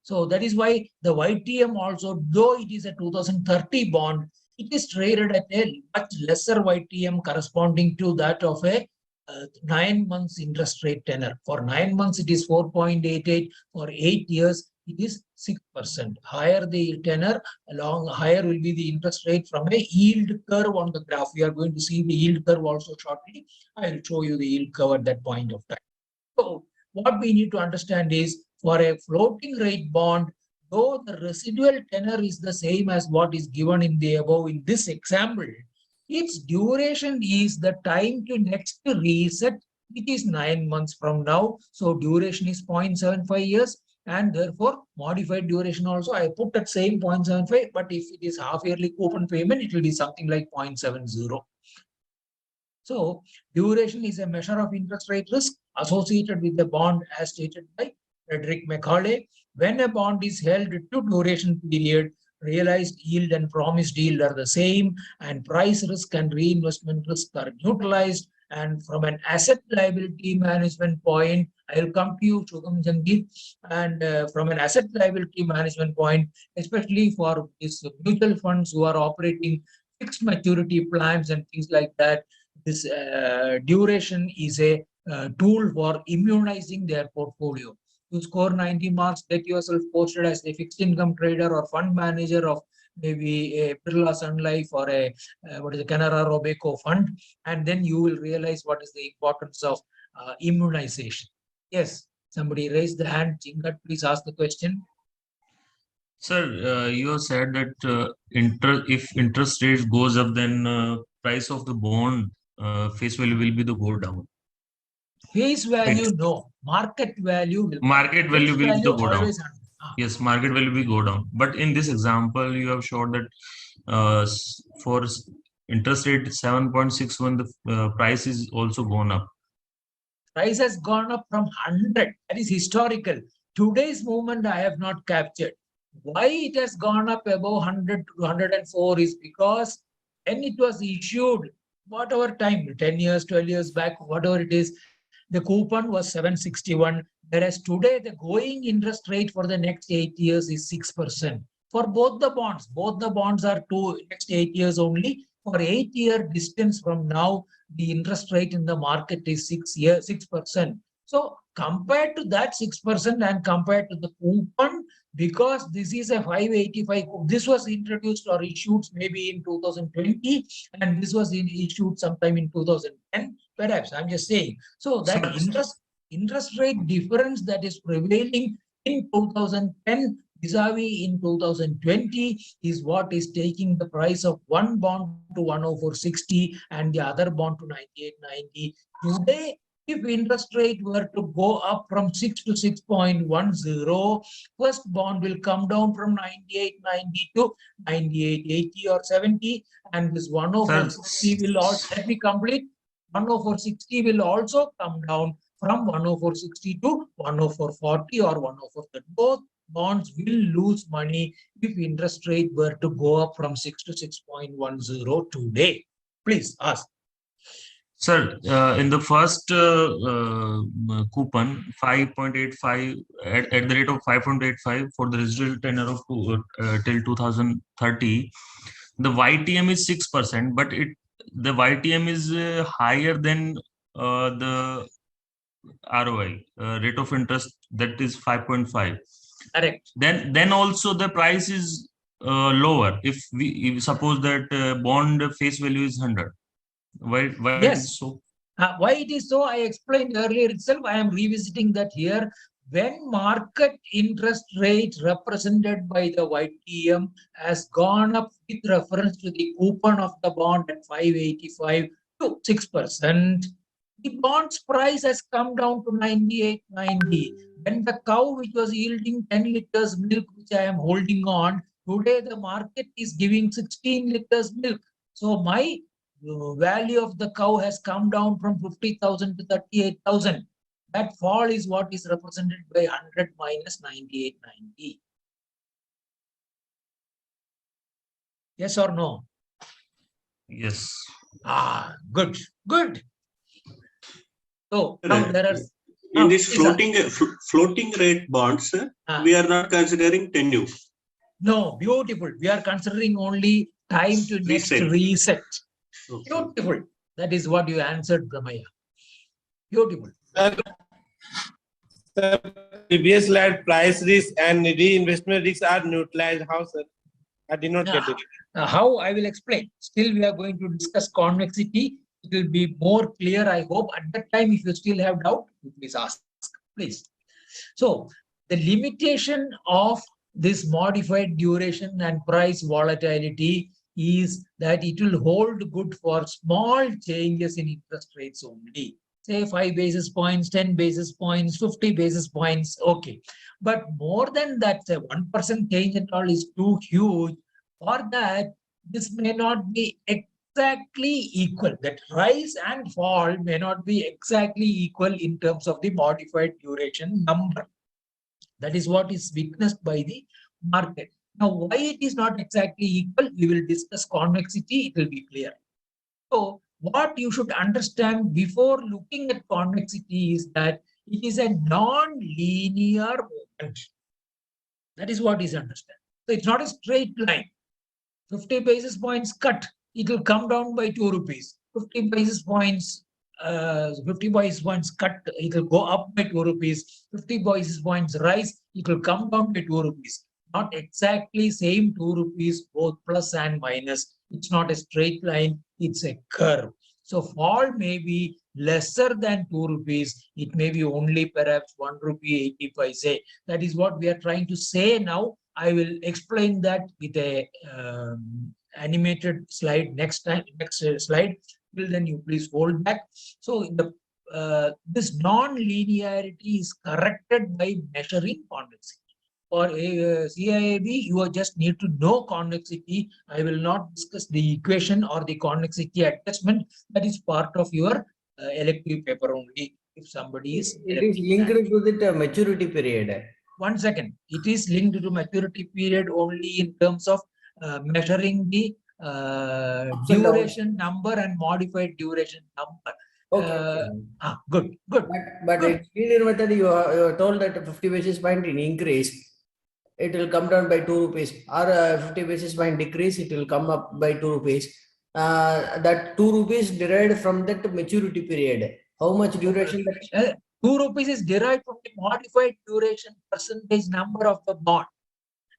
So that is why the YTM also, though it is a 2030 bond, it is traded at a much lesser YTM corresponding to that of a 9 months interest rate tenor. For 9 months, it is 4.88. For 8 years, it is 6%. Higher the tenor, higher will be the interest rate from a yield curve on the graph. We are going to see the yield curve also shortly. I will show you the yield curve at that point of time. So what we need to understand is, for a floating rate bond, though the residual tenor is the same as what is given in the above in this example, its duration is the time to next reset, which is 9 months from now. So duration is 0.75 years, and therefore modified duration also I put at same 0.75, but if it is half yearly coupon payment, it will be something like 0.70. So duration is a measure of interest rate risk associated with the bond, as stated by Frederick Macaulay. When a bond is held to duration period, realized yield and promised yield are the same, and price risk and reinvestment risk are neutralized. And from an asset liability management point, I will come to you, Shugam Jangir. And from an asset liability management point, especially for these mutual funds who are operating fixed maturity plans and things like that, this duration is a tool for immunizing their portfolio. To score 90 marks, get yourself posted as a fixed income trader or fund manager of maybe a Birla Sun Life or a Canara Robeco fund, and then you will realize what is the importance of immunization. Yes, somebody raised the hand. Chingat, please ask the question. Sir, you have said that if interest rates goes up, then price of the bond face value will be the go down. Face value, no. Market value will. Market value will be the go down. Always. Yes, market value will go down. But in this example, you have showed that for interest rate 7.61, the price is also gone up. Price has gone up from 100. That is historical. Today's movement I have not captured. Why it has gone up above 100 to 104 is because when it was issued, whatever time, 10 years, 12 years back, whatever it is, the coupon was 761. Whereas today, the going interest rate for the next 8 years is 6%. For both the bonds are next 8 years only. For 8-year distance from now, the interest rate in the market is 6%. So compared to that 6% and compared to the coupon, because this is a 585, this was introduced or issued maybe in 2020, and this was issued sometime in 2010, perhaps, I'm just saying. So that interest rate difference that is prevailing in 2010 vis-a-vis in 2020 is what is taking the price of one bond to 104.60 and the other bond to 98.90. Today, if interest rate were to go up from 6 to 6.10, first bond will come down from 98.90 to 98.80 or 70, and this 104.60 will also, let me complete, 104.60 will also come down from 104.60 to 104.40 or 104.30. Both bonds will lose money if interest rate were to go up from 6 to 6.10 today. Please ask. Sir, in the first coupon, 5.85 at the rate of 5.85 for the residual tenure of till 2030, the YTM is 6%, but the YTM is higher than the ROI rate of interest, that is 5.5. Correct. Then also the price is lower. If we suppose that bond face value is 100. Why yes. It is so? Why it is so, I explained earlier itself. I am revisiting that here. When market interest rate represented by the YTM has gone up with reference to the coupon of the bond at 585 to 6%, the bond's price has come down to 98.90. When the cow which was yielding 10 liters milk, which I am holding on, today the market is giving 16 liters milk. So my value of the cow has come down from 50,000 to 38,000. That fall is what is represented by 100 minus 9890. Yes or no? Yes. Ah, good, good. So now Right. there are In this please, sir. floating rate bonds, we are not considering tenure. No, beautiful. We are considering only time to next Reset. reset. Okay. Beautiful. That is what you answered, Brahmaya. Beautiful. Sir, previous slide price risk and reinvestment risks are neutralized. How, sir? I did not get it. How I will explain. Still, we are going to discuss convexity. It will be more clear, I hope. At that time, if you still have doubt, please ask. Please. So, the limitation of this modified duration and price volatility is that it will hold good for small changes in interest rates only. Say 5 basis points, 10 basis points, 50 basis points, okay. But more than that, say 1% change and all is too huge. For that, this may not be exactly equal. That rise and fall may not be exactly equal in terms of the modified duration number. That is what is witnessed by the market. Now, why it is not exactly equal, we will discuss convexity, it will be clear. So, what you should understand before looking at convexity is that it is a non-linear movement. That is what is understood. So, it's not a straight line. 50 basis points cut, it will come down by 2 rupees. 50 basis points, 50 basis points cut, it will go up by 2 rupees. 50 basis points rise, it will come down by 2 rupees. Not exactly same 2 rupees, both plus and minus. It's not a straight line, it's a curve. So fall may be lesser than 2 rupees. It may be only perhaps 1 rupee 80 paise. That is what we are trying to say now. I will explain that with a animated slide next time. Next slide. Till then, you please hold back. So this non-linearity is corrected by measuring convexity. For CIAB, you just need to know convexity. I will not discuss the equation or the convexity adjustment. That is part of your elective paper only. If somebody is it is linked to the maturity period. 1 second. It is linked to maturity period only in terms of measuring the duration number and modified duration number. Okay. Good. But good. in linear method, you are told that 50 basis point in increase, it will come down by 2 rupees, or 50 basis point decrease, it will come up by 2 rupees. That 2 rupees derived from that maturity period. How much duration? 2 rupees is derived from the modified duration percentage number of the bond.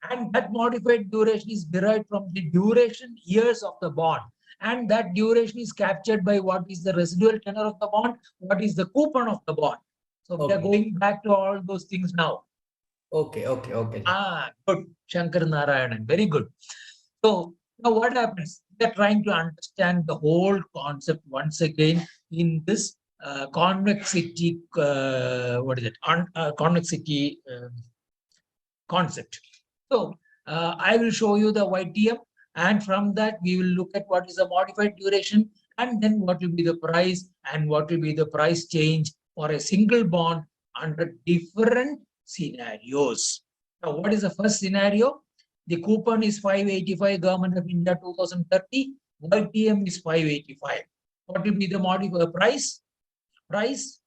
And that modified duration is derived from the duration years of the bond. And that duration is captured by what is the residual tenor of the bond, what is the coupon of the bond. So we are going back to all those things now. Okay. Good. Shankar Narayanan. Very good. So now what happens? We are trying to understand the whole concept once again in this convexity, convexity concept. So I will show you the YTM, and from that we will look at what is the modified duration, and then what will be the price and what will be the price change for a single bond under different scenarios. Now, what is the first scenario? The coupon is 585, Government of India 2030. YTM is 585. What will be the modified price? Price?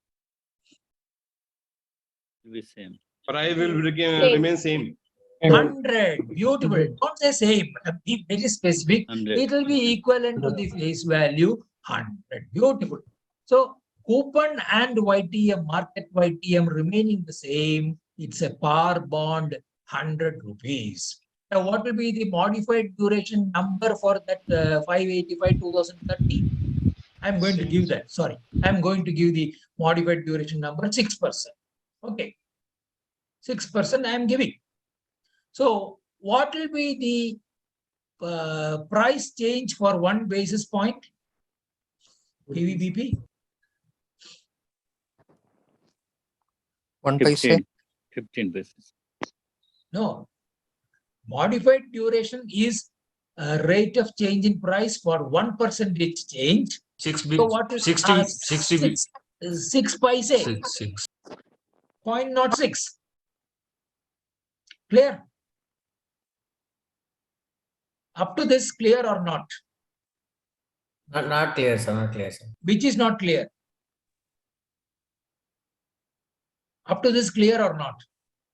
Will be same. Price will remain same. 100. Beautiful. Don't say same. Be very specific. 100. It will be equivalent to the face value 100. Beautiful. So coupon and YTM, market YTM remaining the same. It's a par bond 100 rupees. Now, what will be the modified duration number for that 585 2030? I'm going to give that. Sorry. I'm going to give the modified duration number 6%. Okay. 6% I am giving. So what will be the price change for 1 basis point? PVBP? 1 15 basis. No. Modified duration is rate of change in price for 1% change. 6 So bits, what is 60, 60 bits. 6 paise, 6. 0.06. Clear? Up to this, clear or not? Not clear, sir. Not clear, sir. Which is not clear? Up to this, clear or not?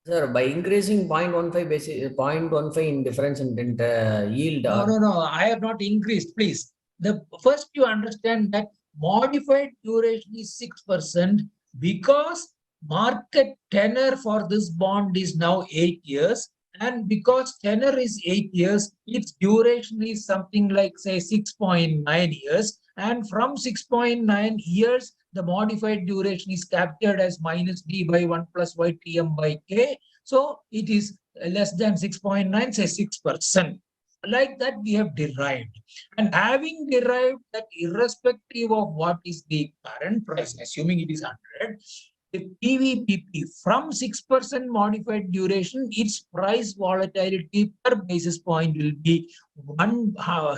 Sir, by increasing 0.15 basis, 0.15 in difference in yield. No. I have not increased. Please. The first you understand that modified duration is 6% because market tenor for this bond is now 8 years. And because tenor is 8 years, its duration is something like, say, 6.9 years. And from 6.9 years, the modified duration is captured as minus d by 1 plus ytm by k. So it is less than 6.9, say 6%. Like that, we have derived. And having derived that, irrespective of what is the current price, assuming it is 100, the PVPP from 6% modified duration, its price volatility per basis point will be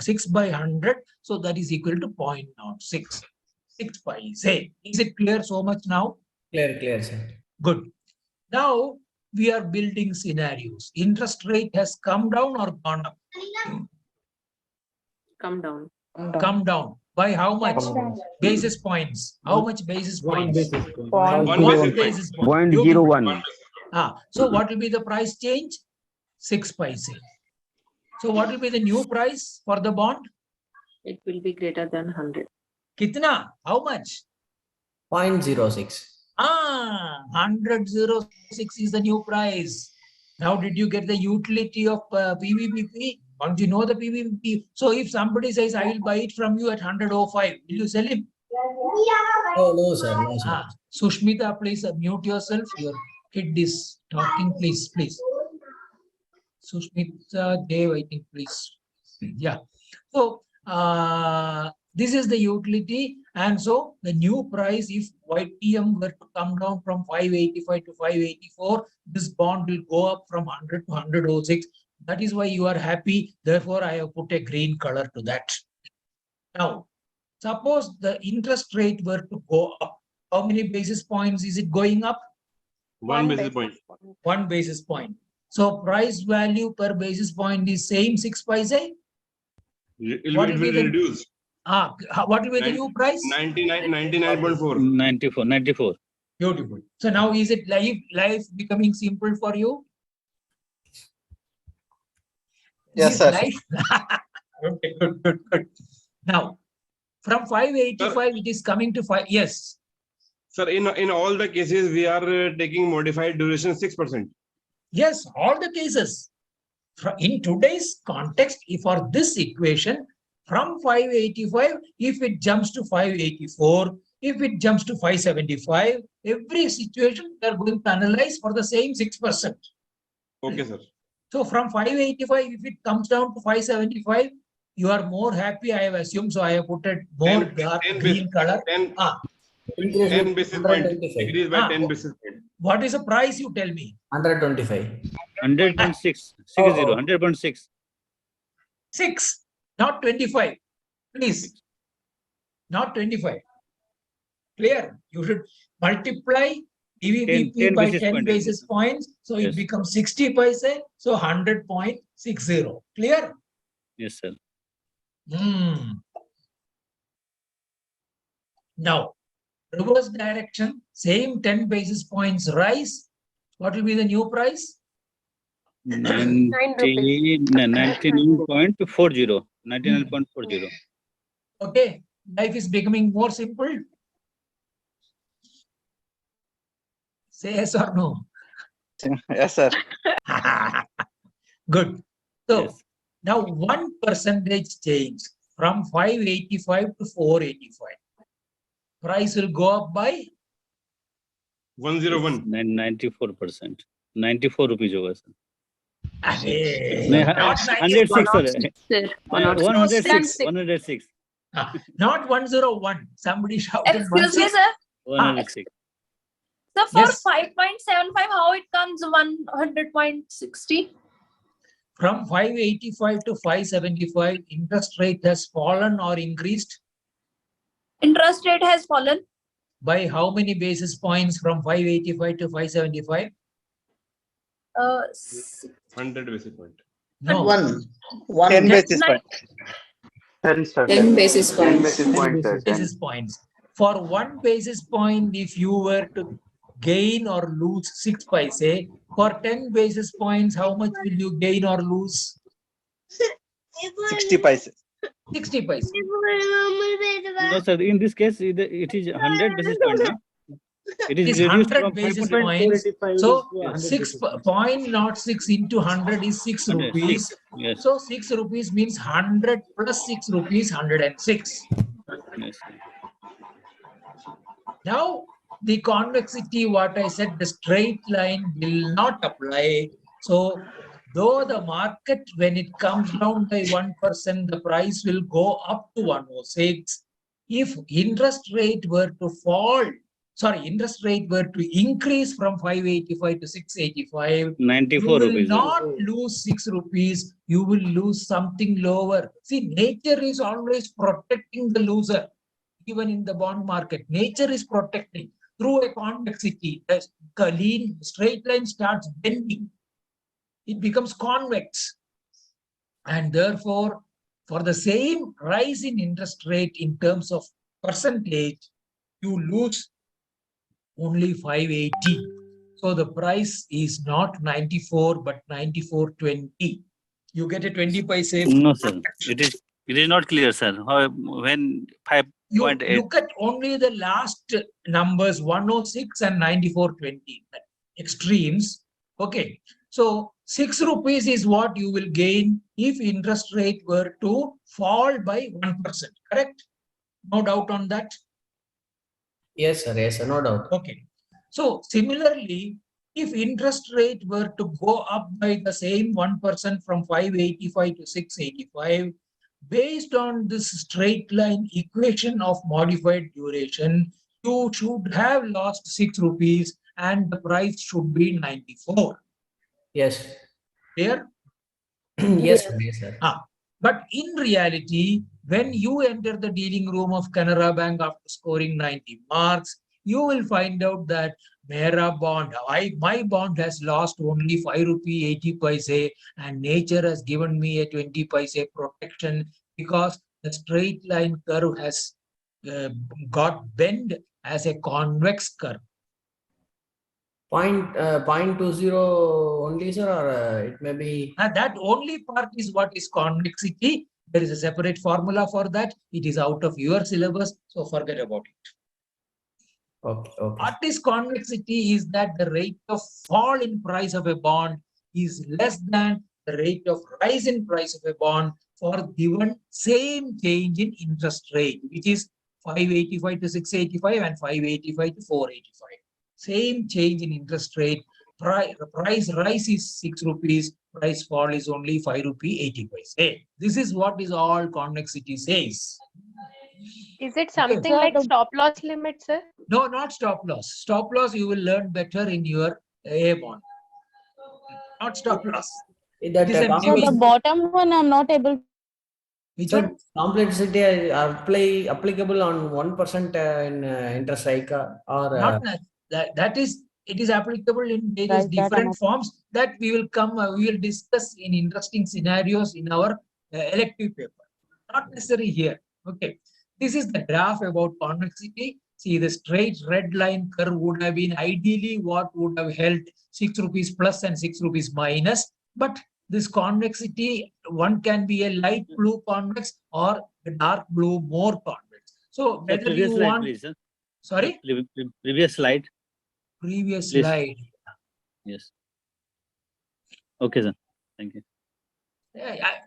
6 by 100. So that is equal to 0.06. 6 paise. Is it clear so much now? Clear, sir. Good. Now we are building scenarios. Interest rate has come down or gone up? Come down. Come down. By how much? Basis points. How much basis points? One basis point. 0.01. So what will be the price change? 6 paise. So what will be the new price for the bond? It will be greater than 100. Kitna? How much? 0.06. 100.06 is the new price. Now, did you get the utility of PVPP? Don't you know the PVPP? So if somebody says, I will buy it from you at 100.05, will you sell him? No, sir. No, sir. Sushmita, please mute yourself. Your kid is talking, please. Sushmita, Dev, I think, please. Yeah. So, this is the utility. And so the new price, if YTM were to come down from 585 to 584, this bond will go up from 100 to 100.06. That is why you are happy. Therefore, I have put a green color to that. Now, suppose the interest rate were to go up. How many basis points is it going up? 1 basis point. 1 basis point. So price value per basis point is same 6 paise. It will reduce. What will be the new price? 99.4. 94. Beautiful. So now is it life becoming simple for you? Yes, sir. Okay, good. Now, from 585, it is coming to 5. Yes. Sir, in all the cases, we are taking modified duration 6%. Yes, all the cases. In today's context, for this equation, from 585, if it jumps to 584, if it jumps to 575, every situation they are going to analyze for the same 6%. Okay, sir. So from 585, if it comes down to 575, you are more happy, I have assumed. So I have put it more dark green color. 10 basis point. Increase by 10 basis point. What is the price, you tell me? 125. 100.6. 100.6. 6, not 25. Please. Not 25. Clear? You should multiply PVPP 10 by basis 10 point. basis points. So Yes. it becomes 60 paise. So 100.60. Clear? Yes, sir. Now, reverse direction, same 10 basis points rise. What will be the new price? 99.40. 99.40. Okay, life is becoming more simple. Say yes or no. Yes, sir. Good. So Yes. now 1% change from 585 to 485. Price will go up by 101. 94%. 94 rupees होगा sir. Not 106 sir. 106. 106. Not 101. Somebody shouted. Excuse me, sir. 106. So for Yes. 5.75, how it comes 100.60? From 585 to 575, interest rate has fallen or increased Interest rate has fallen. by how many basis points from 585 to 575? 100 basis point. No. One. 10 basis Nine- point. 10, sir. 10 basis 10 points. basis points, sir. 10. Basis points. For 1 basis point, if you were to gain or lose 6 paise, for 10 basis points, how much will you gain or lose? 60 paise. 60 paise. No, sir. In this case, it is 100 basis point, no? It It is is reduced 100 from basis 5.485 points. is So 100 6 basis points. point not 6 into 100 is 6 100, rupees. six. Yes. So 6 rupees means 100 plus 6 rupees, 106. Yes. Now, the convexity, what I said, the straight line will not apply. So, though the market, when it comes down by 1%, the price will go up to 106. If interest rate were to fall, interest rate were to increase from 585 to 685, you 94 will rupees. not lose 6 rupees, you will lose something lower. See, nature is always protecting the loser. Even in the bond market, nature is protecting through a convexity. The lean straight line starts bending, it becomes convex, and therefore, for the same rise in interest rate in terms of percentage, you lose only 580. So the price is not 94 but 94.20. You get a 20 paise. No, sir. It is not clear, sir. How, when 5.8. You look at only the last numbers, 106 and 94.20, extremes. Okay. So 6 rupees is what you will gain if interest rate were to fall by 1%. Correct? No doubt on that. Yes, sir. Yes, sir. No doubt. Okay. So similarly, if interest rate were to go up by the same 1% from 585 to 685, based on this straight line equation of modified duration, you should have lost 6 rupees and the price should be 94. Yes. Clear? Yes, sir. Yes, sir. But in reality, when you enter the dealing room of Canara Bank after scoring 90 marks, you will find out that Mera bond, my bond has lost only 5 rupee 80 paise, and nature has given me a 20 paise protection because the straight line curve has got bend as a convex curve. 0.20 only, sir, or it may be. That only part is what is convexity. There is a separate formula for that. It is out of your syllabus, so forget about it. Okay. Okay. What is convexity is that the rate of fall in price of a bond is less than the rate of rise in price of a bond for given same change in interest rate, which is 585 to 685 and 585 to 485. Same change in interest rate. Price rise is 6 rupees, price fall is only 5 rupee 80 paise. This is what is all convexity says. Is it something Sir, like the- stop loss limit, sir? No, not stop loss. Stop loss you will learn better in your A bond. Not stop loss. That It is a So new the bottom one, I'm not able. Which so one? complexity applicable on 1% in interest rate or Not that is, it is applicable in various Right, that I'm different not- forms that we will discuss in interesting scenarios in our elective paper. Not necessary here. Okay. This is the graph about convexity. See, the straight red line curve would have been ideally what would have held 6 rupees plus and 6 rupees minus. But this convexity, one can be a light blue convex or a dark blue more convex. So Sir, whether previous you slide, want, please, sir. sorry, Previous slide. previous Please. slide. Yes. Okay, sir. Thank you.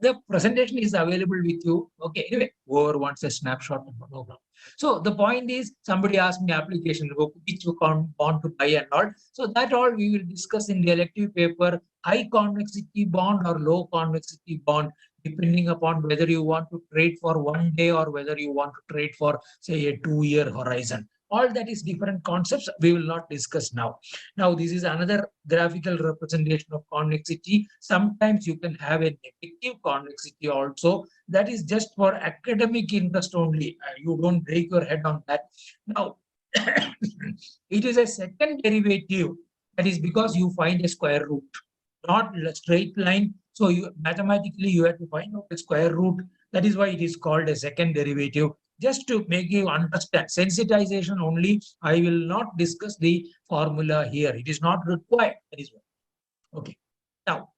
The presentation is available with you. Okay, anyway, whoever wants a snapshot, no problem. So the point is, somebody asked me application, which you want to buy and all. So that all we will discuss in the elective paper, high convexity bond or low convexity bond, depending upon whether you want to trade for 1 day or whether you want to trade for, say, a 2-year horizon. All that is different concepts. We will not discuss now. Now, this is another graphical representation of convexity. Sometimes you can have a negative convexity also. That is just for academic interest only. You don't break your head on that. Now, it is a second derivative. That is because you find a square root, not a straight line. So you mathematically you have to find out the square root. That is why it is called a second derivative. Just to make you understand, sensitization only. I will not discuss the formula here. It is not required. That is why. Okay. Now,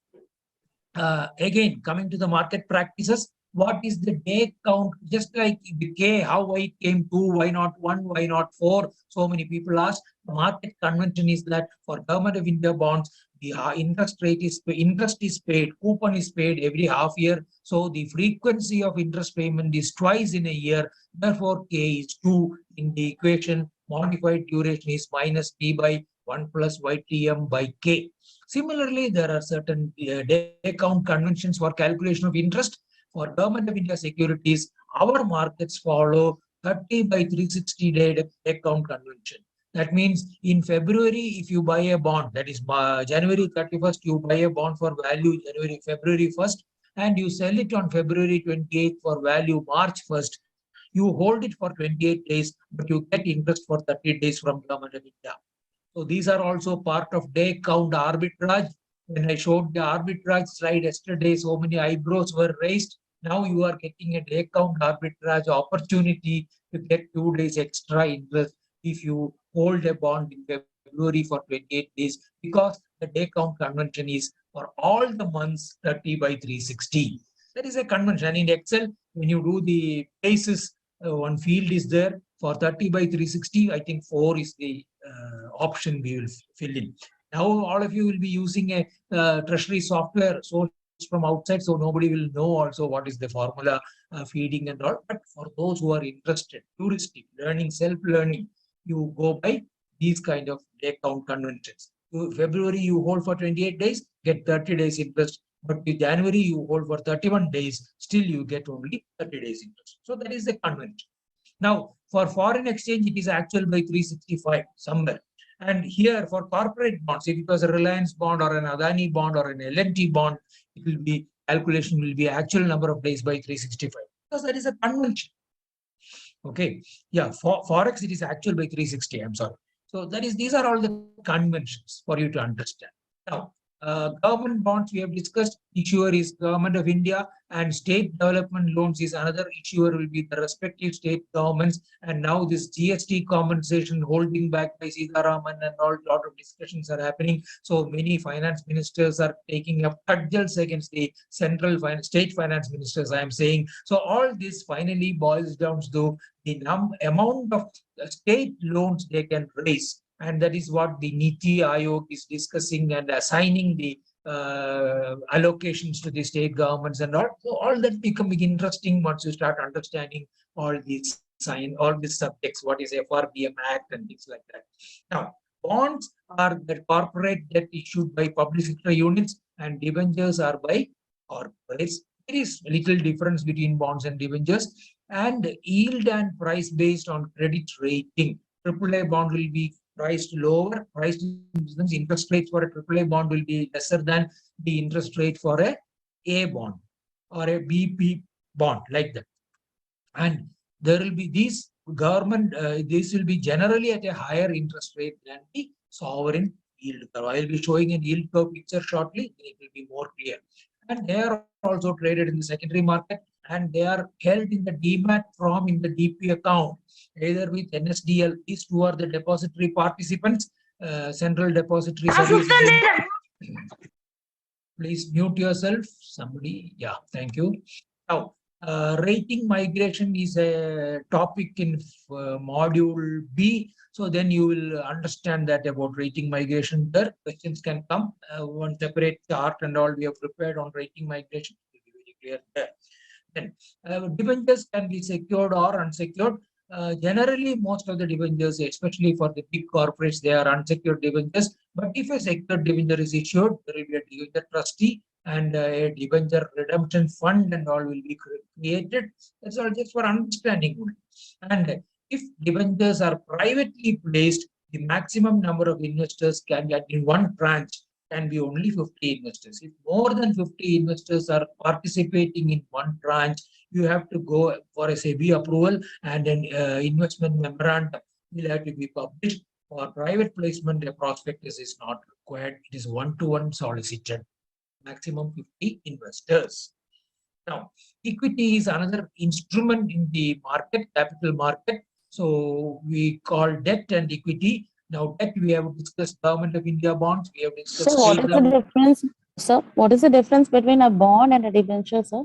again, coming to the market practices, what is the day count? Just like the K, how I came 2, why not 1, why not 4? So many people ask. The market convention is that for Government of India bonds, the interest is paid, coupon is paid every half year. So the frequency of interest payment is twice in a year. Therefore, K is 2 in the equation. Modified duration is minus T by 1 plus YTM by K. Similarly, there are certain day count conventions for calculation of interest. For Government of India securities, our markets follow 30 by 360 day count convention. That means in February, if you buy a bond, that is January 31st, you buy a bond for value February 1st, and you sell it on February 28th for value March 1st. You hold it for 28 days, but you get interest for 30 days from Government of India. So these are also part of day count arbitrage. When I showed the arbitrage slide yesterday, so many eyebrows were raised. Now you are getting a day count arbitrage opportunity to get 2 days extra interest if you hold a bond in February for 28 days, because the day count convention is for all the months 30 by 360. That is a convention. In Excel, when you do the basis, one field is there for 30 by 360. I think 4 is the option we will fill in. Now, all of you will be using a Treasury software source from outside, so nobody will know also what is the formula feeding and all. But for those who are interested, heuristic, learning, self-learning, you go by these kind of day count conventions. February, you hold for 28 days, get 30 days interest. But in January, you hold for 31 days, still you get only 30 days interest. So that is the convention. Now, for foreign exchange, it is actual by 365 somewhere. And here for corporate bonds, if it was a Reliance bond or an Adani bond or an L&T bond, it will be calculation will be actual number of days by 365, because that is a convention. Okay. Yeah. For Forex, it is actual by 360. I'm sorry. So that is, these are all the conventions for you to understand. Now, government bonds we have discussed. Issuer is Government of India, and state development loans is another issuer, will be the respective state governments. And now this GST compensation holding back by Sitharaman and all, lot of discussions are happening. So many finance ministers are taking up cudgels against the state finance ministers, I am saying. So all this finally boils down to the amount of state loans they can raise. And that is what the Niti Aayog is discussing and assigning the allocations to the state governments and all. So all that becoming interesting once you start understanding all these subjects, what is FRBM Act and things like that. Now, bonds are the corporate debt issued by public sector units, and debentures are by corporates. There is little difference between bonds and debentures, and yield and price based on credit rating. AAA bond will be priced lower. Priced interest rates for a AAA bond will be lesser than the interest rate for a bond or a BP bond, like that. And there will be these government, this will be generally at a higher interest rate than the sovereign yield curve. I will be showing a yield curve picture shortly. It will be more clear. And they are also traded in the secondary market, and they are held in the demat form in the DP account, either with NSDL. These two are the depository participants, Central Depository Service. Please mute yourself, somebody. Yeah, thank you. Now, rating migration is a topic in module B. So then you will understand that about rating migration. There questions can come. One separate chart and all we have prepared on rating migration. It will be very clear there. Then debentures can be secured or unsecured. Generally, most of the debentures, especially for the big corporates, they are unsecured debentures. But if a secured debenture is issued, there will be a debenture trustee and a debenture redemption fund and all will be created. That's all just for understanding. And If debentures are privately placed, the maximum number of investors can get in one tranche can be only 50 investors. If more than 50 investors are participating in one tranche, you have to go for a SEBI approval, and an investment memorandum will have to be published. For private placement, a prospectus is not required. It is one-to-one solicited. Maximum 50 investors. Now, equity is another instrument in the market, capital market. So we call debt and equity. Now, debt we have discussed Government of India bonds. We have discussed. So what is the difference, sir? What is the difference between a bond and a debenture, sir?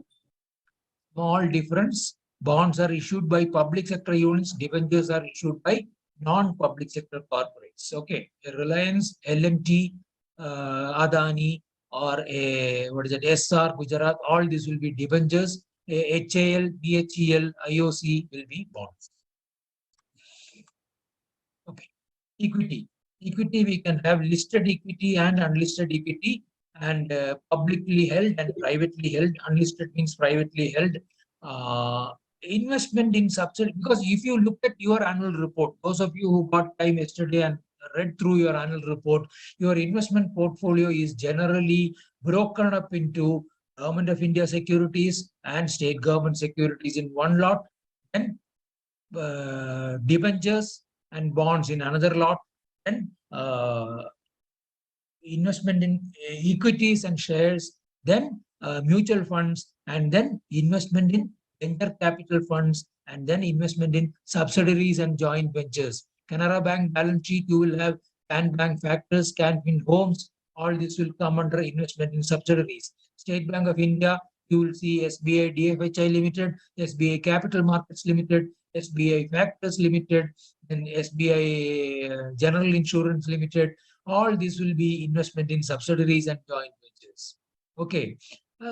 Small difference. Bonds are issued by public sector units. Debentures are issued by non-public sector corporates. Okay, Reliance, L&T, Adani, or a what is it, SR Gujarat, all these will be debentures. HAL, BHEL, IOC will be bonds. Okay, equity. Equity, we can have listed equity and unlisted equity, and publicly held and privately held. Unlisted means privately held. Investment in subsidy, because if you look at your annual report, those of you who got time yesterday and read through your annual report, your investment portfolio is generally broken up into Government of India securities and state government securities in one lot, and debentures and bonds in another lot, and investment in equities and shares, then mutual funds, and then investment in venture capital funds, and then investment in subsidiaries and joint ventures. Canara Bank balance sheet, you will have Can Bank Factors, Canfin Homes, all this will come under investment in subsidiaries. State Bank of India, you will see SBI DFHI Limited, SBI Capital Markets Limited, SBI Factors Limited, and SBI General Insurance Limited. All this will be investment in subsidiaries and joint ventures. Okay.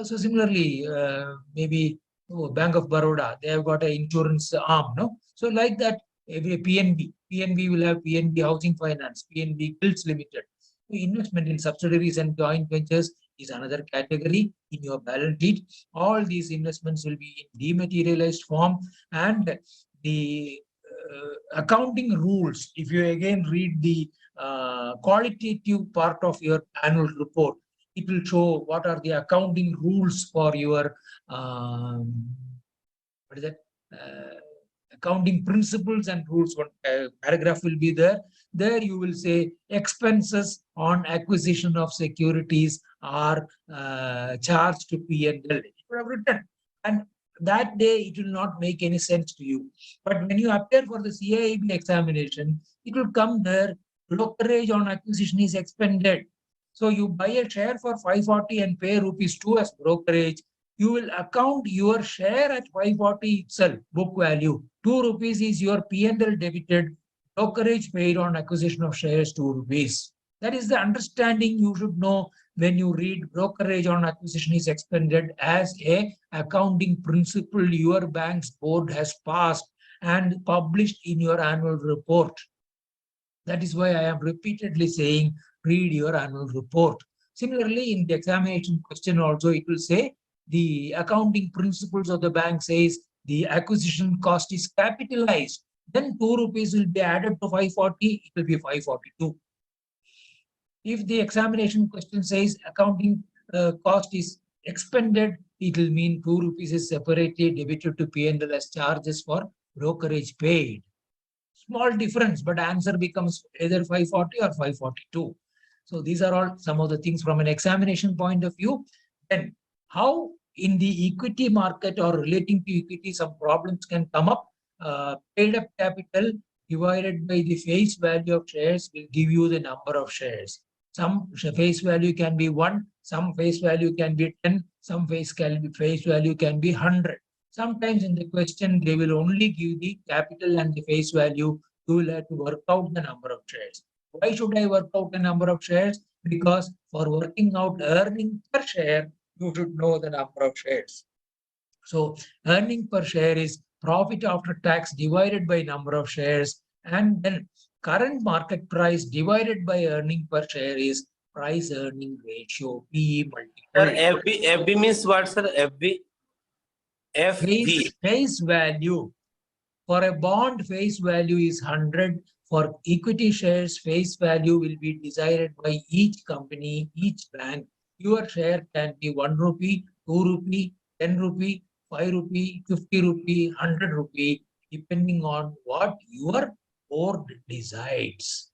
So similarly, maybe Bank of Baroda, they have got an insurance arm, no? So like that, every PNB will have PNB Housing Finance, PNB Guilds Limited. So investment in subsidiaries and joint ventures is another category in your balance sheet. All these investments will be in dematerialized form, and the accounting rules, if you again read the qualitative part of your annual report, it will show what are the accounting rules for your what is that? Accounting principles and rules. One paragraph will be there. There you will say expenses on acquisition of securities are charged to P&L. You have written, and that day it will not make any sense to you. But when you appear for the CIIB examination, it will come there. Brokerage on acquisition is expended. So you buy a share for 540 and pay ₹2 as brokerage. You will account your share at 540 itself, book value. ₹2 is your P&L debited, brokerage paid on acquisition of shares, ₹2. That is the understanding you should know when you read brokerage on acquisition is expended as a accounting principle your bank's board has passed and published in your annual report. That is why I am repeatedly saying, read your annual report. Similarly, in the examination question also, it will say the accounting principles of the bank says the acquisition cost is capitalized. Then ₹2 will be added to 540, it will be 542. If the examination question says accounting cost is expended, it will mean ₹2 is separately debited to P&L as charges for brokerage paid. Small difference, but answer becomes either 540 or 542. So these are all some of the things from an examination point of view. Then how in the equity market or relating to equity, some problems can come up. Paid up capital divided by the face value of shares will give you the number of shares. Some face value can be 1, some face value can be 10, some face value can be 100. Sometimes in the question, they will only give the capital and the face value. You will have to work out the number of shares. Why should I work out the number of shares? Because for working out earning per share, you should know the number of shares. So earning per share is profit after tax divided by number of shares, and then current market price divided by earning per share is price earning ratio, PE multiple. FB means what, sir? FB? Face value. For a bond, face value is 100. For equity shares, face value will be decided by each company, each bank. Your share can be 1 rupee, 2 rupee, 10 rupee, 5 rupee, 50 rupee, 100 rupee, depending on what your board decides.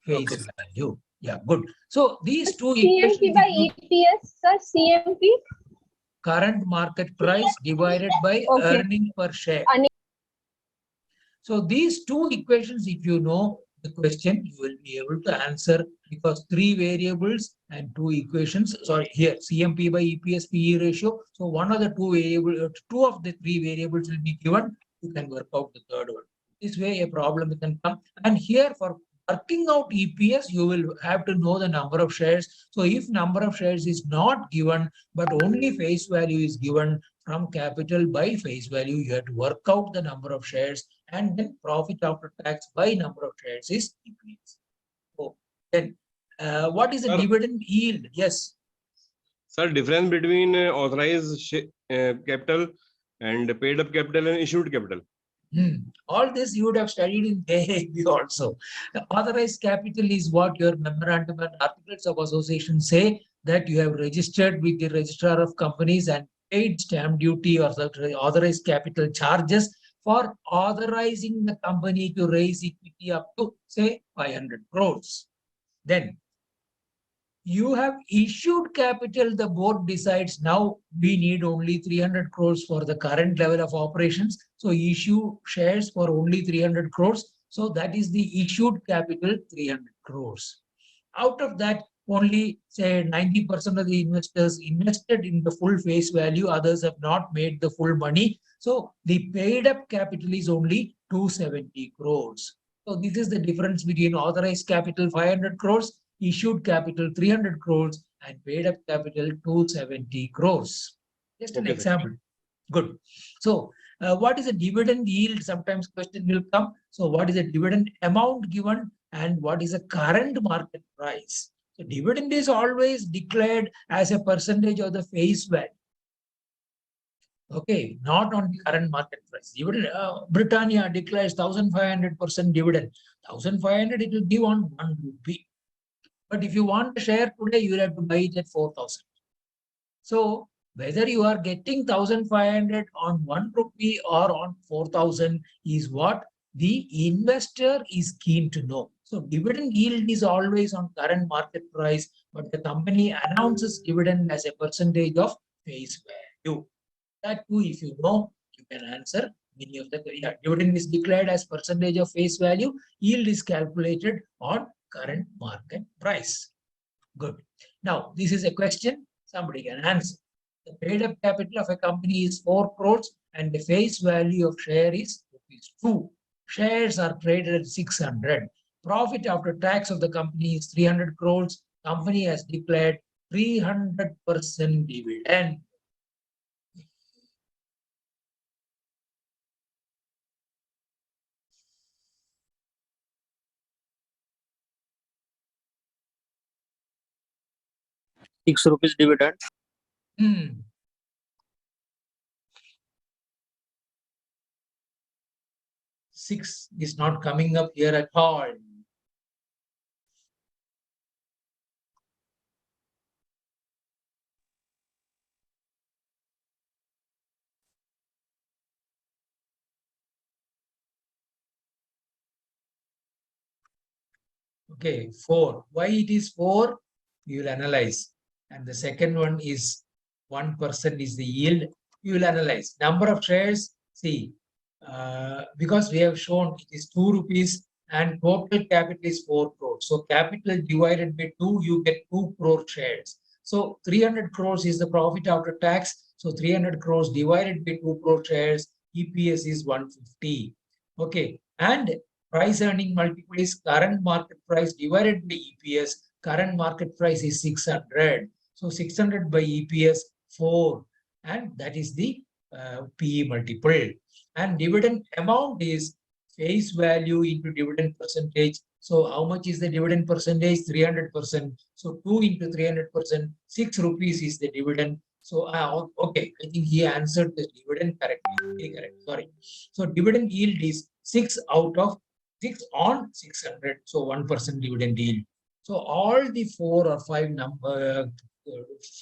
Face Okay. value. Yeah, good. So these two CMP equations, by if you EPS, sir, CMP. current market price divided by Okay. earning per share. Earning. So these two equations, if you know the question, you will be able to answer, because three variables and two equations. Sorry, here CMP by EPS PE ratio. So one of the two variable, two of the three variables will be given. You can work out the third one. This way a problem can come. And here for working out EPS, you will have to know the number of shares. So if number of shares is not given, but only face value is given from capital by face value, you have to work out the number of shares, and then profit after tax by number of shares is EPS. So then what is the Sir. dividend yield? Yes. Sir, difference between authorized capital and paid up capital and issued capital. All this you would have studied in KAB also. The authorized capital is what your memorandum and articles of association say, that you have registered with the registrar of companies and paid stamp duty or the authorized capital charges for authorizing the company to raise equity up to, say, 500 crores. Then you have issued capital, the board decides now we need only 300 crores for the current level of operations. So issue shares for only 300 crores. So that is the issued capital, 300 crores. Out of that, only say 90% of the investors invested in the full face value, others have not made the full money. So the paid up capital is only 270 crores. So this is the difference between authorized capital 500 crores, issued capital 300 crores, and paid up capital 270 crores. Just an Okay, sir. example. Good. So what is a dividend yield? Sometimes question will come. So what is the dividend amount given and what is the current market price? So dividend is always declared as a percentage of the face value. Okay, not on the current market price. Dividend, Britannia declares 1,500% dividend. 1,500 it will give on 1 rupee. But if you want a share today, you will have to buy it at 4,000. So whether you are getting 1,500 on 1 rupee or on 4,000 is what the investor is keen to know. So dividend yield is always on current market price, but the company announces dividend as a percentage of face value. That too, if you know, you can answer many of the, yeah, dividend is declared as percentage of face value, yield is calculated on current market price. Good. Now, this is a question somebody can answer. The paid up capital of a company is 4 crores and the face value of share is ₹2. Shares are traded at 600. Profit after tax of the company is 300 crores. Company has declared 300% dividend. ₹6 dividend. 6 is not coming up here at all. Okay, 4. Why it is 4? You will analyze. And the second one is 1% is the yield. You will analyze. Number of shares, see, because we have shown it is 2 rupees and total capital is 4 crores. So capital divided by 2, you get 2 crore shares. So 300 crores is the profit after tax. So 300 crores divided by 2 crore shares, EPS is 150. Okay, and price earning multiple is current market price divided by EPS. Current market price is 600. So 600 by EPS 4, and that is the PE multiple. And dividend amount is face value into dividend percentage. So how much is the dividend percentage? 300%. So 2 into 300%, 6 rupees is the dividend. So, okay, I think he answered the dividend correctly. Okay, correct. Sorry. So, dividend yield is 6 out of 6 on 600. So, 1% dividend yield. So, all the 4 or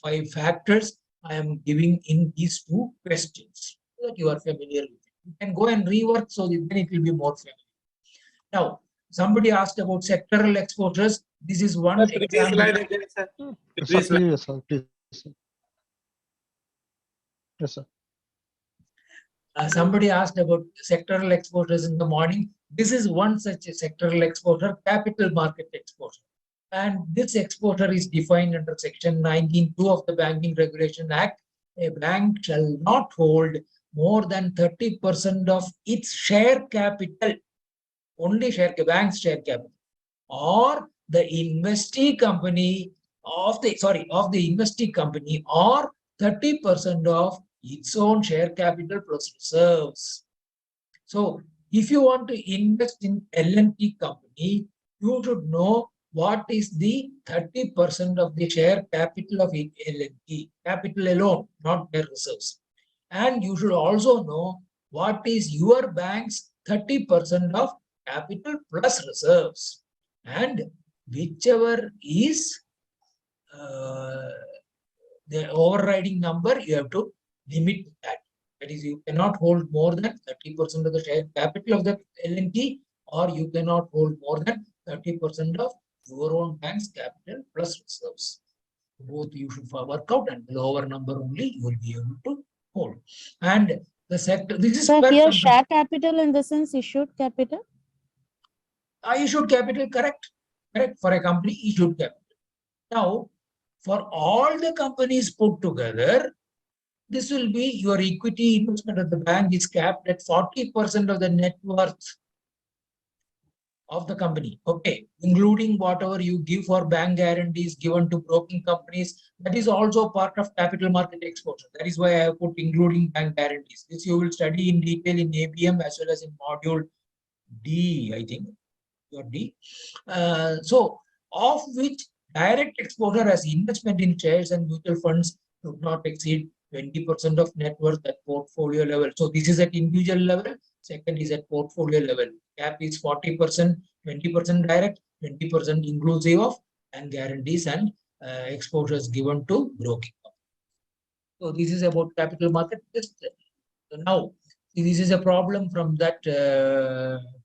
5 factors I am giving in these two questions so that you are familiar with it. You can go and rework so then it will be more familiar. Now, somebody asked about sectoral exposures. This is one example. Sir, please, sir, please. Sir. Yes, sir. Somebody asked about sectoral exposures in the morning. This is one such a sectoral exposure, capital market exposure. And this exposure is defined under Section 19(2) of the Banking Regulation Act. A bank shall not hold more than 30% of its share capital, only bank's share capital, or the investee company of the investee company, or 30% of its own share capital plus reserves. So if you want to invest in L&T company, you should know what is the 30% of the share capital of L&T, capital alone, not their reserves. And you should also know what is your bank's 30% of capital plus reserves. And whichever is the overriding number, you have to limit that. That is, you cannot hold more than 30% of the share capital of the L&T, or you cannot hold more than 30% of your own bank's capital plus reserves. Both you should work out, and the lower number only you will be able to hold. And the sector, this is So here share capital in the sense issued capital? Issued capital, correct. Correct. For a company, issued capital. Now, for all the companies put together, this will be your equity investment of the bank is capped at 40% of the net worth of the company. Okay, including whatever you give for bank guarantees given to broking companies, that is also part of capital market exposure. That is why I have put including bank guarantees. This you will study in detail in ABM as well as in module D, I think, or D. So, of which direct exposure as investment in shares and mutual funds should not exceed 20% of net worth at portfolio level. So this is at individual level. Second is at portfolio level. Cap is 40%, 20% direct, 20% inclusive of and guarantees and exposures given to broking. So this is about capital market. Now, this is a problem from that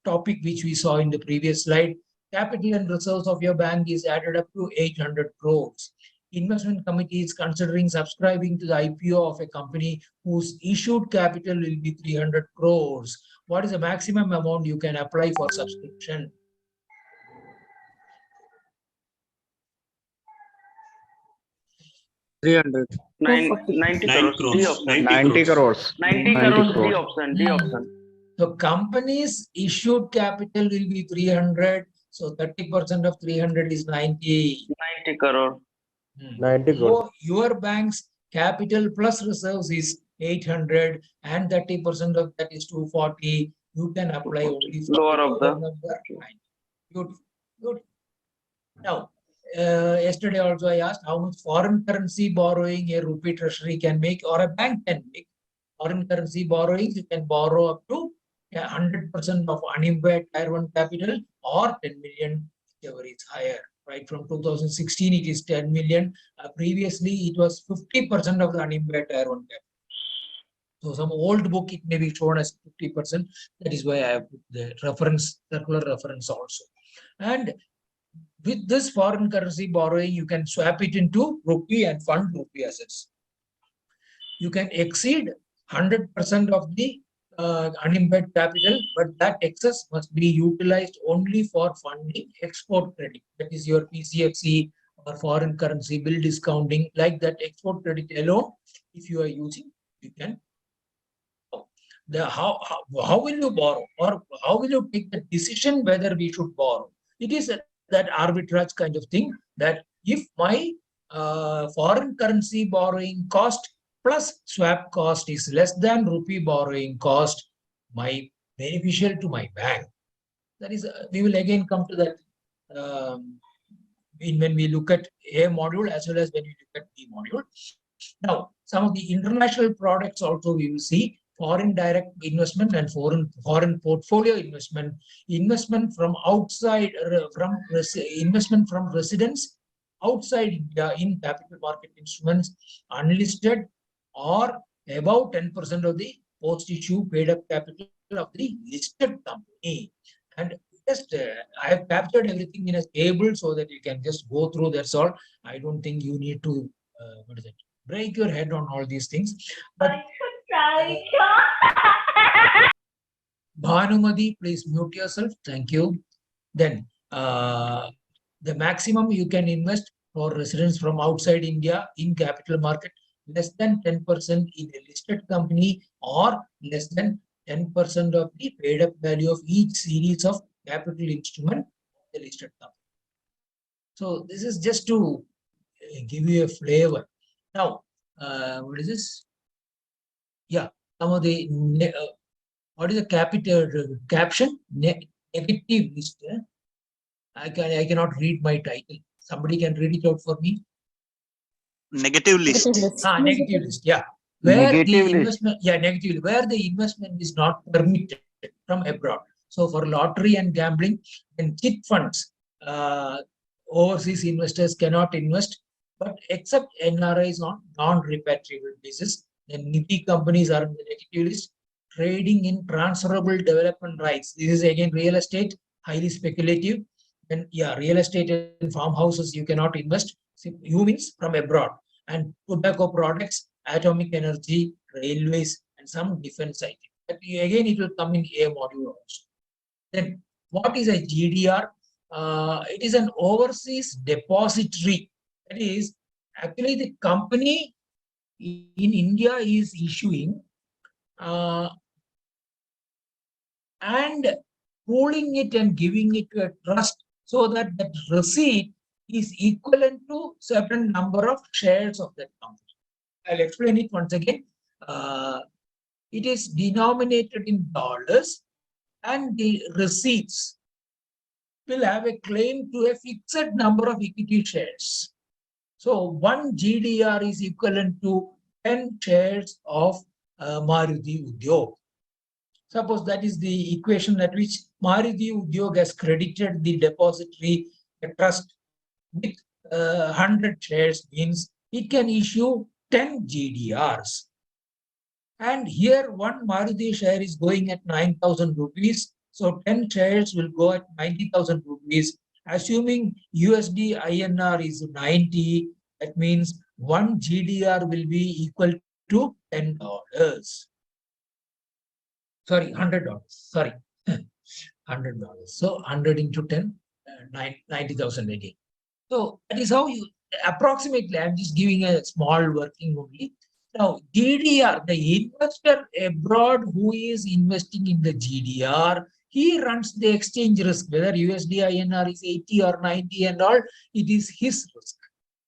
topic which we saw in the previous slide. Capital and reserves of your bank is added up to 800 crores. Investment committee is considering subscribing to the IPO of a company whose issued capital will be 300 crores. What is the maximum amount you can apply for subscription? $300. 90 crores. D option. 90 crores. 90 crores. D option. D option. So company's issued capital will be 300. So 30% of 300 is 90. 90 crore. 90 crores. So your bank's capital plus reserves is 800 and 30% of that is 240. You can apply only for Lower of the number 90. Beautiful. Good. Now, yesterday also I asked how much foreign currency borrowing a rupee treasury can make or a bank can make. Foreign currency borrowings, you can borrow up to 100% of unimpaired Tier 1 capital or 10 million, whichever is higher. Right from 2016, it is 10 million. Previously, it was 50% of the unimpaired Tier 1 capital. So some old book, it may be shown as 50%. That is why I have put the reference, circular reference also. And with this foreign currency borrowing, you can swap it into rupee and fund rupee assets. You can exceed 100% of the unimpaired capital, but that excess must be utilized only for funding export credit. That is your PCFC or foreign currency bill discounting, like that export credit alone. If you are using, you can. How will you borrow, or how will you take the decision whether we should borrow? It is that arbitrage kind of thing, that if my foreign currency borrowing cost plus swap cost is less than rupee borrowing cost, my beneficial to my bank. That is, we will again come to that when we look at A module as well as when we look at B module. Now, some of the international products also we will see foreign direct investment and foreign portfolio investment from outside, investment from residents outside India in capital market instruments, unlisted or about 10% of the post-issue paid-up capital of the listed company. And just I have captured everything in a table so that you can just go through. That's all. I don't think you need to break your head on all these things. But Bhanumati, please mute yourself. Thank you. Then the maximum you can invest for residents from outside India in capital market, less than 10% in a listed company or less than 10% of the paid up value of each series of capital instrument of the listed company. So this is just to give you a flavor. Now, what is this? Yeah, some of the what is the capital caption? Negative list. I cannot read my title. Somebody can read it out for me. Negative list. Negative list. Yeah, where Negative the list. investment. Yeah, negative. Where the investment is not permitted from abroad. So for lottery and gambling and chit funds, overseas investors cannot invest, but except NRIs on non-repatriable basis. Then Nifty companies are in the negative list. Trading in transferable development rights. This is again real estate, highly speculative. And yeah, real estate and farmhouses you cannot invest. You means from abroad. And tobacco products, atomic energy, railways, and some defense items. But again, it will come in A module also. Then what is a GDR? It is an overseas depository. That is, actually the company in India is issuing and pooling it and giving it to a trust so that that receipt is equivalent to certain number of shares of that company. I'll explain it once again. It is denominated in dollars and the receipts will have a claim to a fixed number of equity shares. So one GDR is equivalent to 10 shares of Maruti Udyog. Suppose that is the equation at which Maruti Udyog has credited the depository, a trust with 100 shares, means it can issue 10 GDRs. And here one Maruti share is going at 9,000 rupees. So 10 shares will go at 90,000 rupees. Assuming USD INR is 90, that means one GDR will be equal to $10. Sorry, $100. Sorry, $100. So 100 into 10, 90,000 again. So that is how you approximately. I'm just giving a small working only. Now, GDR, the investor abroad who is investing in the GDR, he runs the exchange risk, whether USD INR is 80 or 90 and all, it is his risk.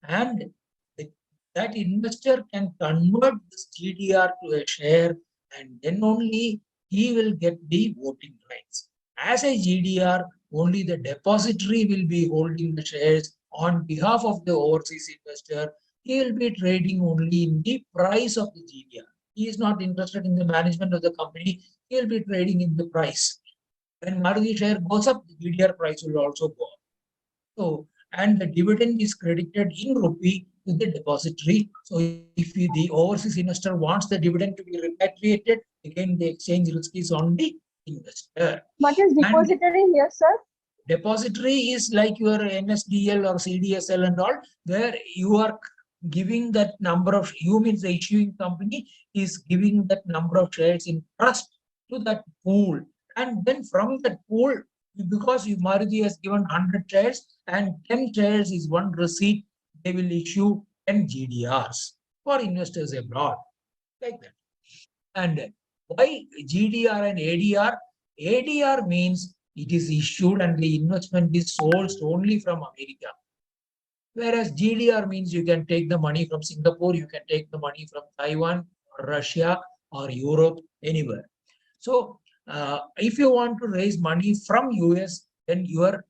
And that investor can convert this GDR to a share, and then only he will get the voting rights. As a GDR, only the depository will be holding the shares on behalf of the overseas investor. He will be trading only in the price of the GDR. He is not interested in the management of the company. He will be trading in the price. When Maruti share goes up, the GDR price will also go up. So, and the dividend is credited in rupee to the depository. So, if the overseas investor wants the dividend to be repatriated, again the exchange risk is on the investor. What is depository here, sir? Depository is like your NSDL or CDSL and all, where you are giving that number of, you means the issuing company is giving that number of shares in trust to that pool. And then from that pool, because Maruti has given 100 shares and 10 shares is one receipt, they will issue 10 GDRs for investors abroad, like that. And why GDR and ADR? ADR means it is issued and the investment is sourced only from America. Whereas GDR means you can take the money from Singapore, you can take the money from Taiwan, or Russia, or Europe, anywhere. So if you want to raise money from US, then your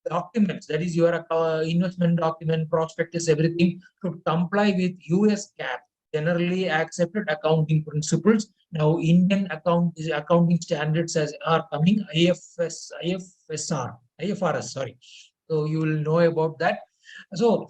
documents, that is your investment document, prospectus, everything should comply with US GAAP. generally accepted accounting principles. Now, Indian accounting standards are coming, IFRS, sorry. So you will know about that. So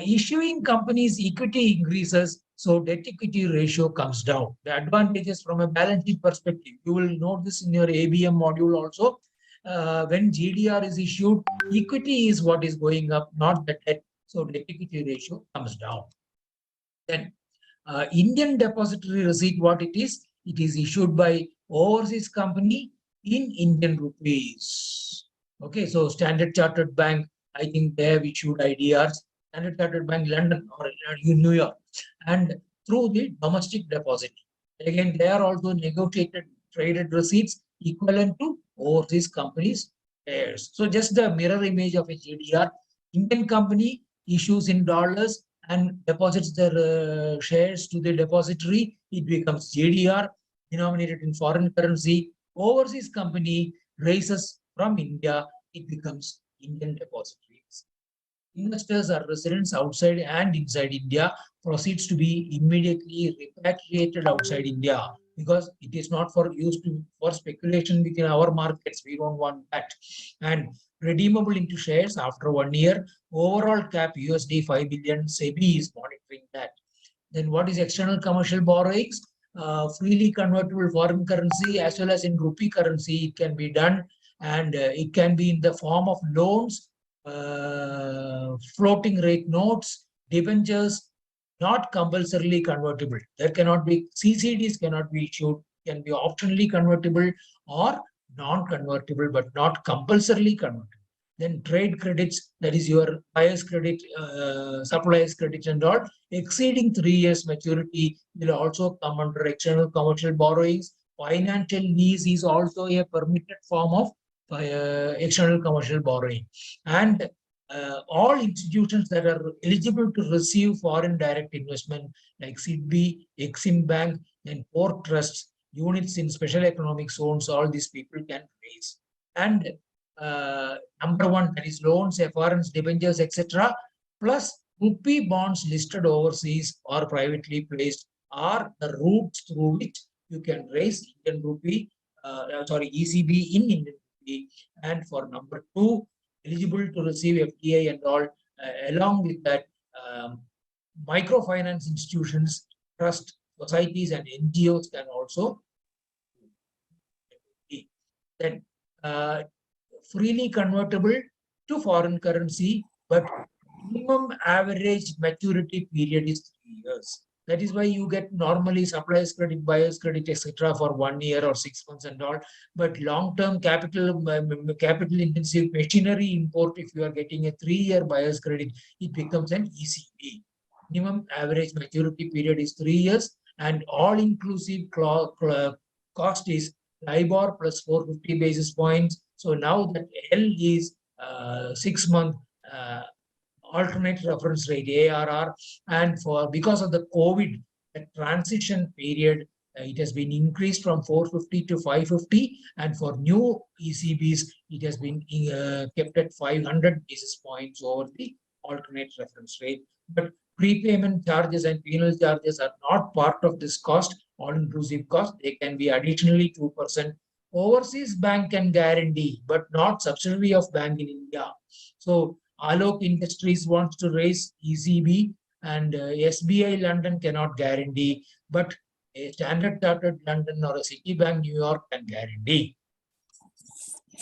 issuing companies equity increases, so debt equity ratio comes down. The advantages from a balance sheet perspective, you will note this in your ABM module also. When GDR is issued, equity is what is going up, not the debt. So debt equity ratio comes down. Then Indian depository receipt, what it is issued by overseas company in Indian rupees. Okay, so Standard Chartered Bank, I think they have issued IDRs, Standard Chartered Bank London or New York, and through the domestic deposit. Again, they are also negotiated traded receipts equivalent to overseas companies' shares. So just the mirror image of a GDR. Indian company issues in dollars and deposits their shares to the depository, it becomes GDR denominated in foreign currency. Overseas company raises from India, it becomes Indian depositories. Investors or residents outside and inside India proceeds to be immediately repatriated outside India because it is not for use for speculation within our markets. We don't want that. And redeemable into shares after 1 year. Overall cap USD 5 billion. SEBI is monitoring that. Then what is external commercial borrowings? Freely convertible foreign currency as well as in rupee currency, it can be done, and it can be in the form of loans, floating rate notes, debentures, not compulsorily convertible. There cannot be CCDs cannot be issued, can be optionally convertible or non-convertible, but not compulsorily convertible. Then trade credits, that is your buyer's credit, supplier's credit and all, exceeding 3 years maturity will also come under external commercial borrowings. Financial lease is also a permitted form of external commercial borrowing. And all institutions that are eligible to receive foreign direct investment like SIDBI, Exim Bank, and port trusts, units in special economic zones, all these people can raise. And number one, that is loans, FRNs, debentures, etc. Plus rupee bonds listed overseas or privately placed are the routes through which you can raise Indian rupee, ECB in Indian rupee. And for number two, eligible to receive FDI and all, along with that, microfinance institutions, trust societies and NGOs can also then freely convertible to foreign currency, but minimum average maturity period is 3 years. That is why you get normally suppliers credit, buyers credit, etc. for 1 year or 6 months and all. But long-term capital intensive machinery import, if you are getting a 3-year buyer's credit, it becomes an ECB. Minimum average maturity period is 3 years, and all-inclusive cost is LIBOR plus 450 basis points. So now that L is 6-month alternate reference rate ARR, and because of the COVID, the transition period, it has been increased from 450 to 550, and for new ECBs, it has been kept at 500 basis points over the alternate reference rate. But prepayment charges and penal charges are not part of this cost, all-inclusive cost. They can be additionally 2%. Overseas bank can guarantee, but not subsidiary of bank in India. So Alok Industries wants to raise ECB, and SBI London cannot guarantee, but a Standard Chartered London or a Citibank New York can guarantee.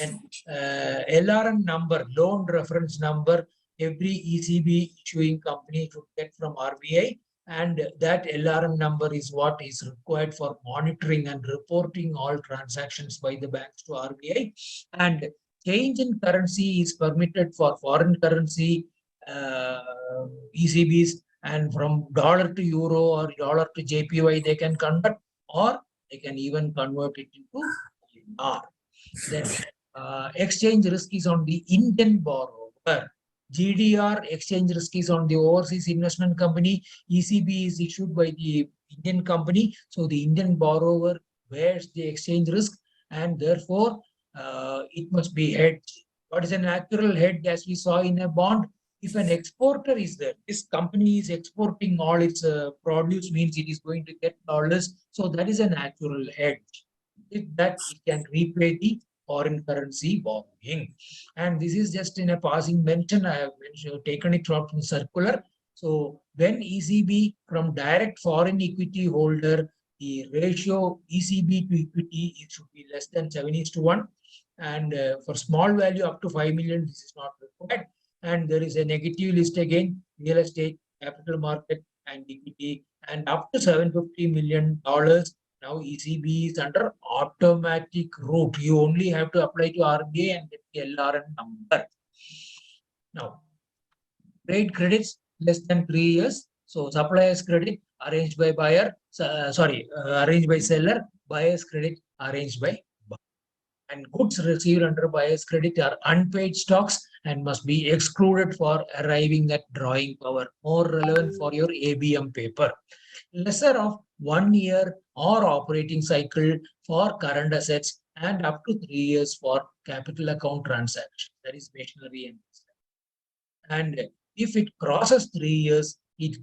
And LRN number, loan reference number, every ECB issuing company should get from RBI, and that LRN number is what is required for monitoring and reporting all transactions by the banks to RBI. And change in currency is permitted for foreign currency ECBs, and from dollar to euro or dollar to JPY they can convert, or they can even convert it into INR. Then exchange risk is on the Indian borrower. GDR exchange risk is on the overseas investment company. ECB is issued by the Indian company, so the Indian borrower bears the exchange risk, and therefore it must be hedged. What is an actual hedge? As we saw in a bond, if an exporter is there, this company is exporting all its produce, means it is going to get dollars. So that is a natural hedge. If that it can repay the foreign currency borrowing. And this is just in a passing mention. I have taken it from circular. So when ECB from direct foreign equity holder, the ratio ECB to equity, it should be less than 7:1. And for small value up to 5 million, this is not required. And there is a negative list again, real estate, capital market, and equity, and up to $750 million. Now ECB is under automatic route. You only have to apply to RBI and get the LRN number. Now, trade credits less than 3 years. So supplier's credit arranged by buyer, arranged by seller, buyer's credit arranged by buyer. And goods received under buyer's credit are unpaid stocks and must be excluded for arriving at drawing power. More relevant for your ABM paper. Lesser of 1 year or operating cycle for current assets and up to 3 years for capital account transactions. That is machinery and if it crosses 3 years, it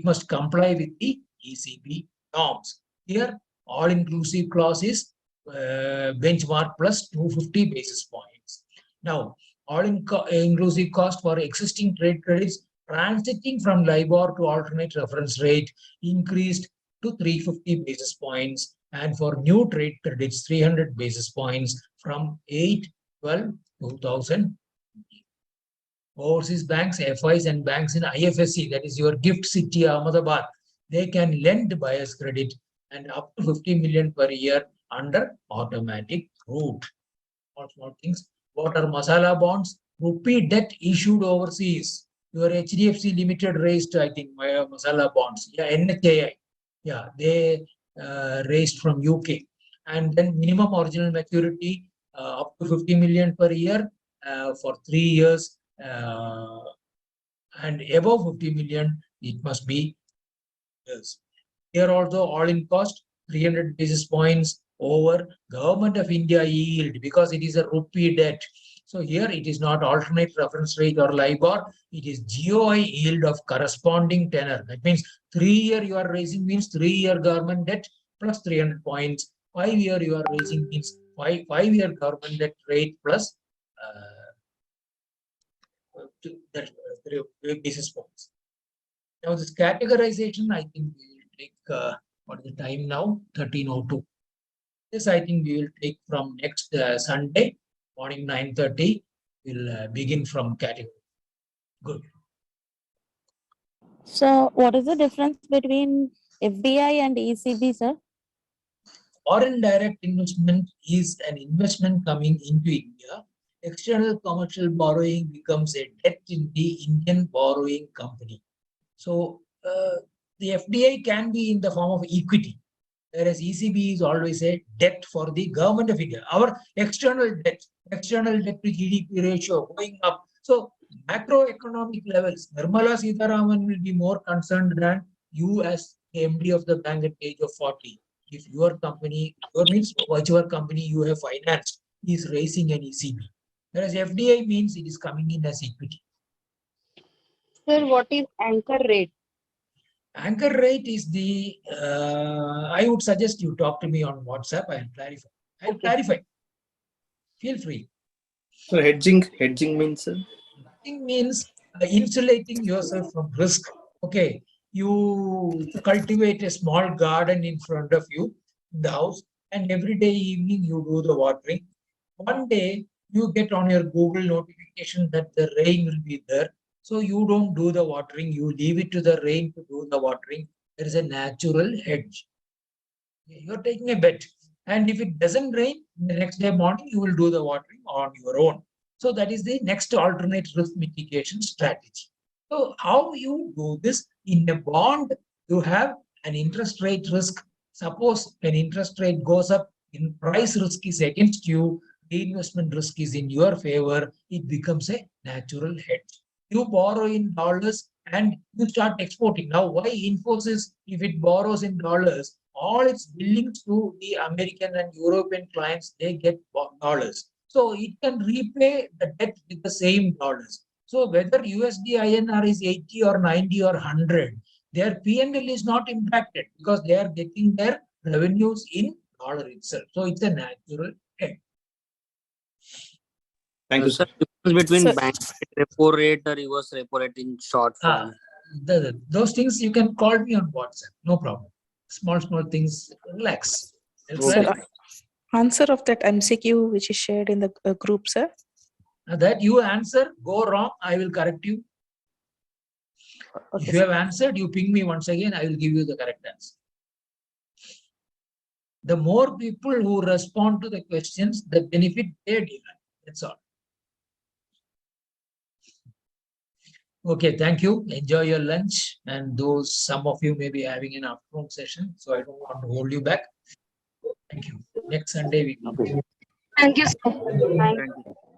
must comply with the ECB norms. Here, all-inclusive clause is benchmark plus 250 basis points. Now, all-inclusive cost for existing trade credits transiting from LIBOR to alternate reference rate increased to 350 basis points, and for new trade credits, 300 basis points from 8/12/2000. Overseas banks, FIs, and banks in IFSC, that is your gift city, Ahmedabad, they can lend buyer's credit and up to 50 million per year under automatic route. All small things. What are masala bonds? Rupee debt issued overseas. Your HDFC Limited raised, I think, masala bonds. Yeah, NHAI. Yeah, they raised from UK. And then minimum original maturity up to 50 million per year for 3 years. And above 50 million, it must be years. Here also, all-in cost 300 basis points over Government of India yield because it is a rupee debt. So here it is not alternate reference rate or LIBOR. It is GOI yield of corresponding tenor. That means 3-year you are raising means 3-year government debt plus 300 points. 5-year you are raising means 5-year government debt rate plus that basis points. Now this categorization, I think we will take what is the time now? 13:02. This I think we will take from next Sunday morning 9:30. We'll begin from category. Good. So what is the difference between FDI and ECB, sir? Foreign direct investment is an investment coming into India. External commercial borrowing becomes a debt in the Indian borrowing company. So the FDI can be in the form of equity, whereas ECB is always a debt for the government of India. Our external debt to GDP ratio going up. So macroeconomic levels, Nirmala Sitharaman will be more concerned than you as MD of the bank at age of 40. If your company, whichever company you have financed is raising an ECB. Whereas FDI means it is coming in as equity. Sir, what is anchor rate? Anchor rate is the, I would suggest you talk to me on WhatsApp. I'll clarify. Feel free. So hedging means, sir? Hedging means insulating yourself from risk. Okay. You cultivate a small garden in front of you in the house, and every day evening you do the watering. One day you get on your Google notification that the rain will be there. So you don't do the watering, you leave it to the rain to do the watering. There is a natural hedge. You're taking a bet. And if it doesn't rain, the next day morning, you will do the watering on your own. So that is the next alternate risk mitigation strategy. So how you do this in a bond, you have an interest rate risk. Suppose when interest rate goes up, in price risk is against you, the investment risk is in your favor, it becomes a natural hedge. You borrow in dollars and you start exporting. Now, why Infosys, if it borrows in dollars, all its billings to the American and European clients, they get dollars. So it can repay the debt with the same dollars. So whether USD INR is 80 or 90 or 100, their P&L is not impacted because they are getting their revenues in dollar itself. So it's a natural hedge. Thank you, Sir, sir. difference between Sir. bank rate, repo rate, or reverse repo rate in short form. Those things you can call me on WhatsApp, no problem. Small things, relax. Sir, answer of that MCQ which is shared in the group, sir. That you answer, go wrong, I will correct you. Okay, If you sir. have answered, you ping me once again, I will give you the correct answer. The more people who respond to the questions, the benefit they derive. That's all. Okay, thank you. Enjoy your lunch. And some of you may be having an afternoon session, so I don't want to hold you back. Thank you. Next Sunday we will. Thank you, sir. Thank you.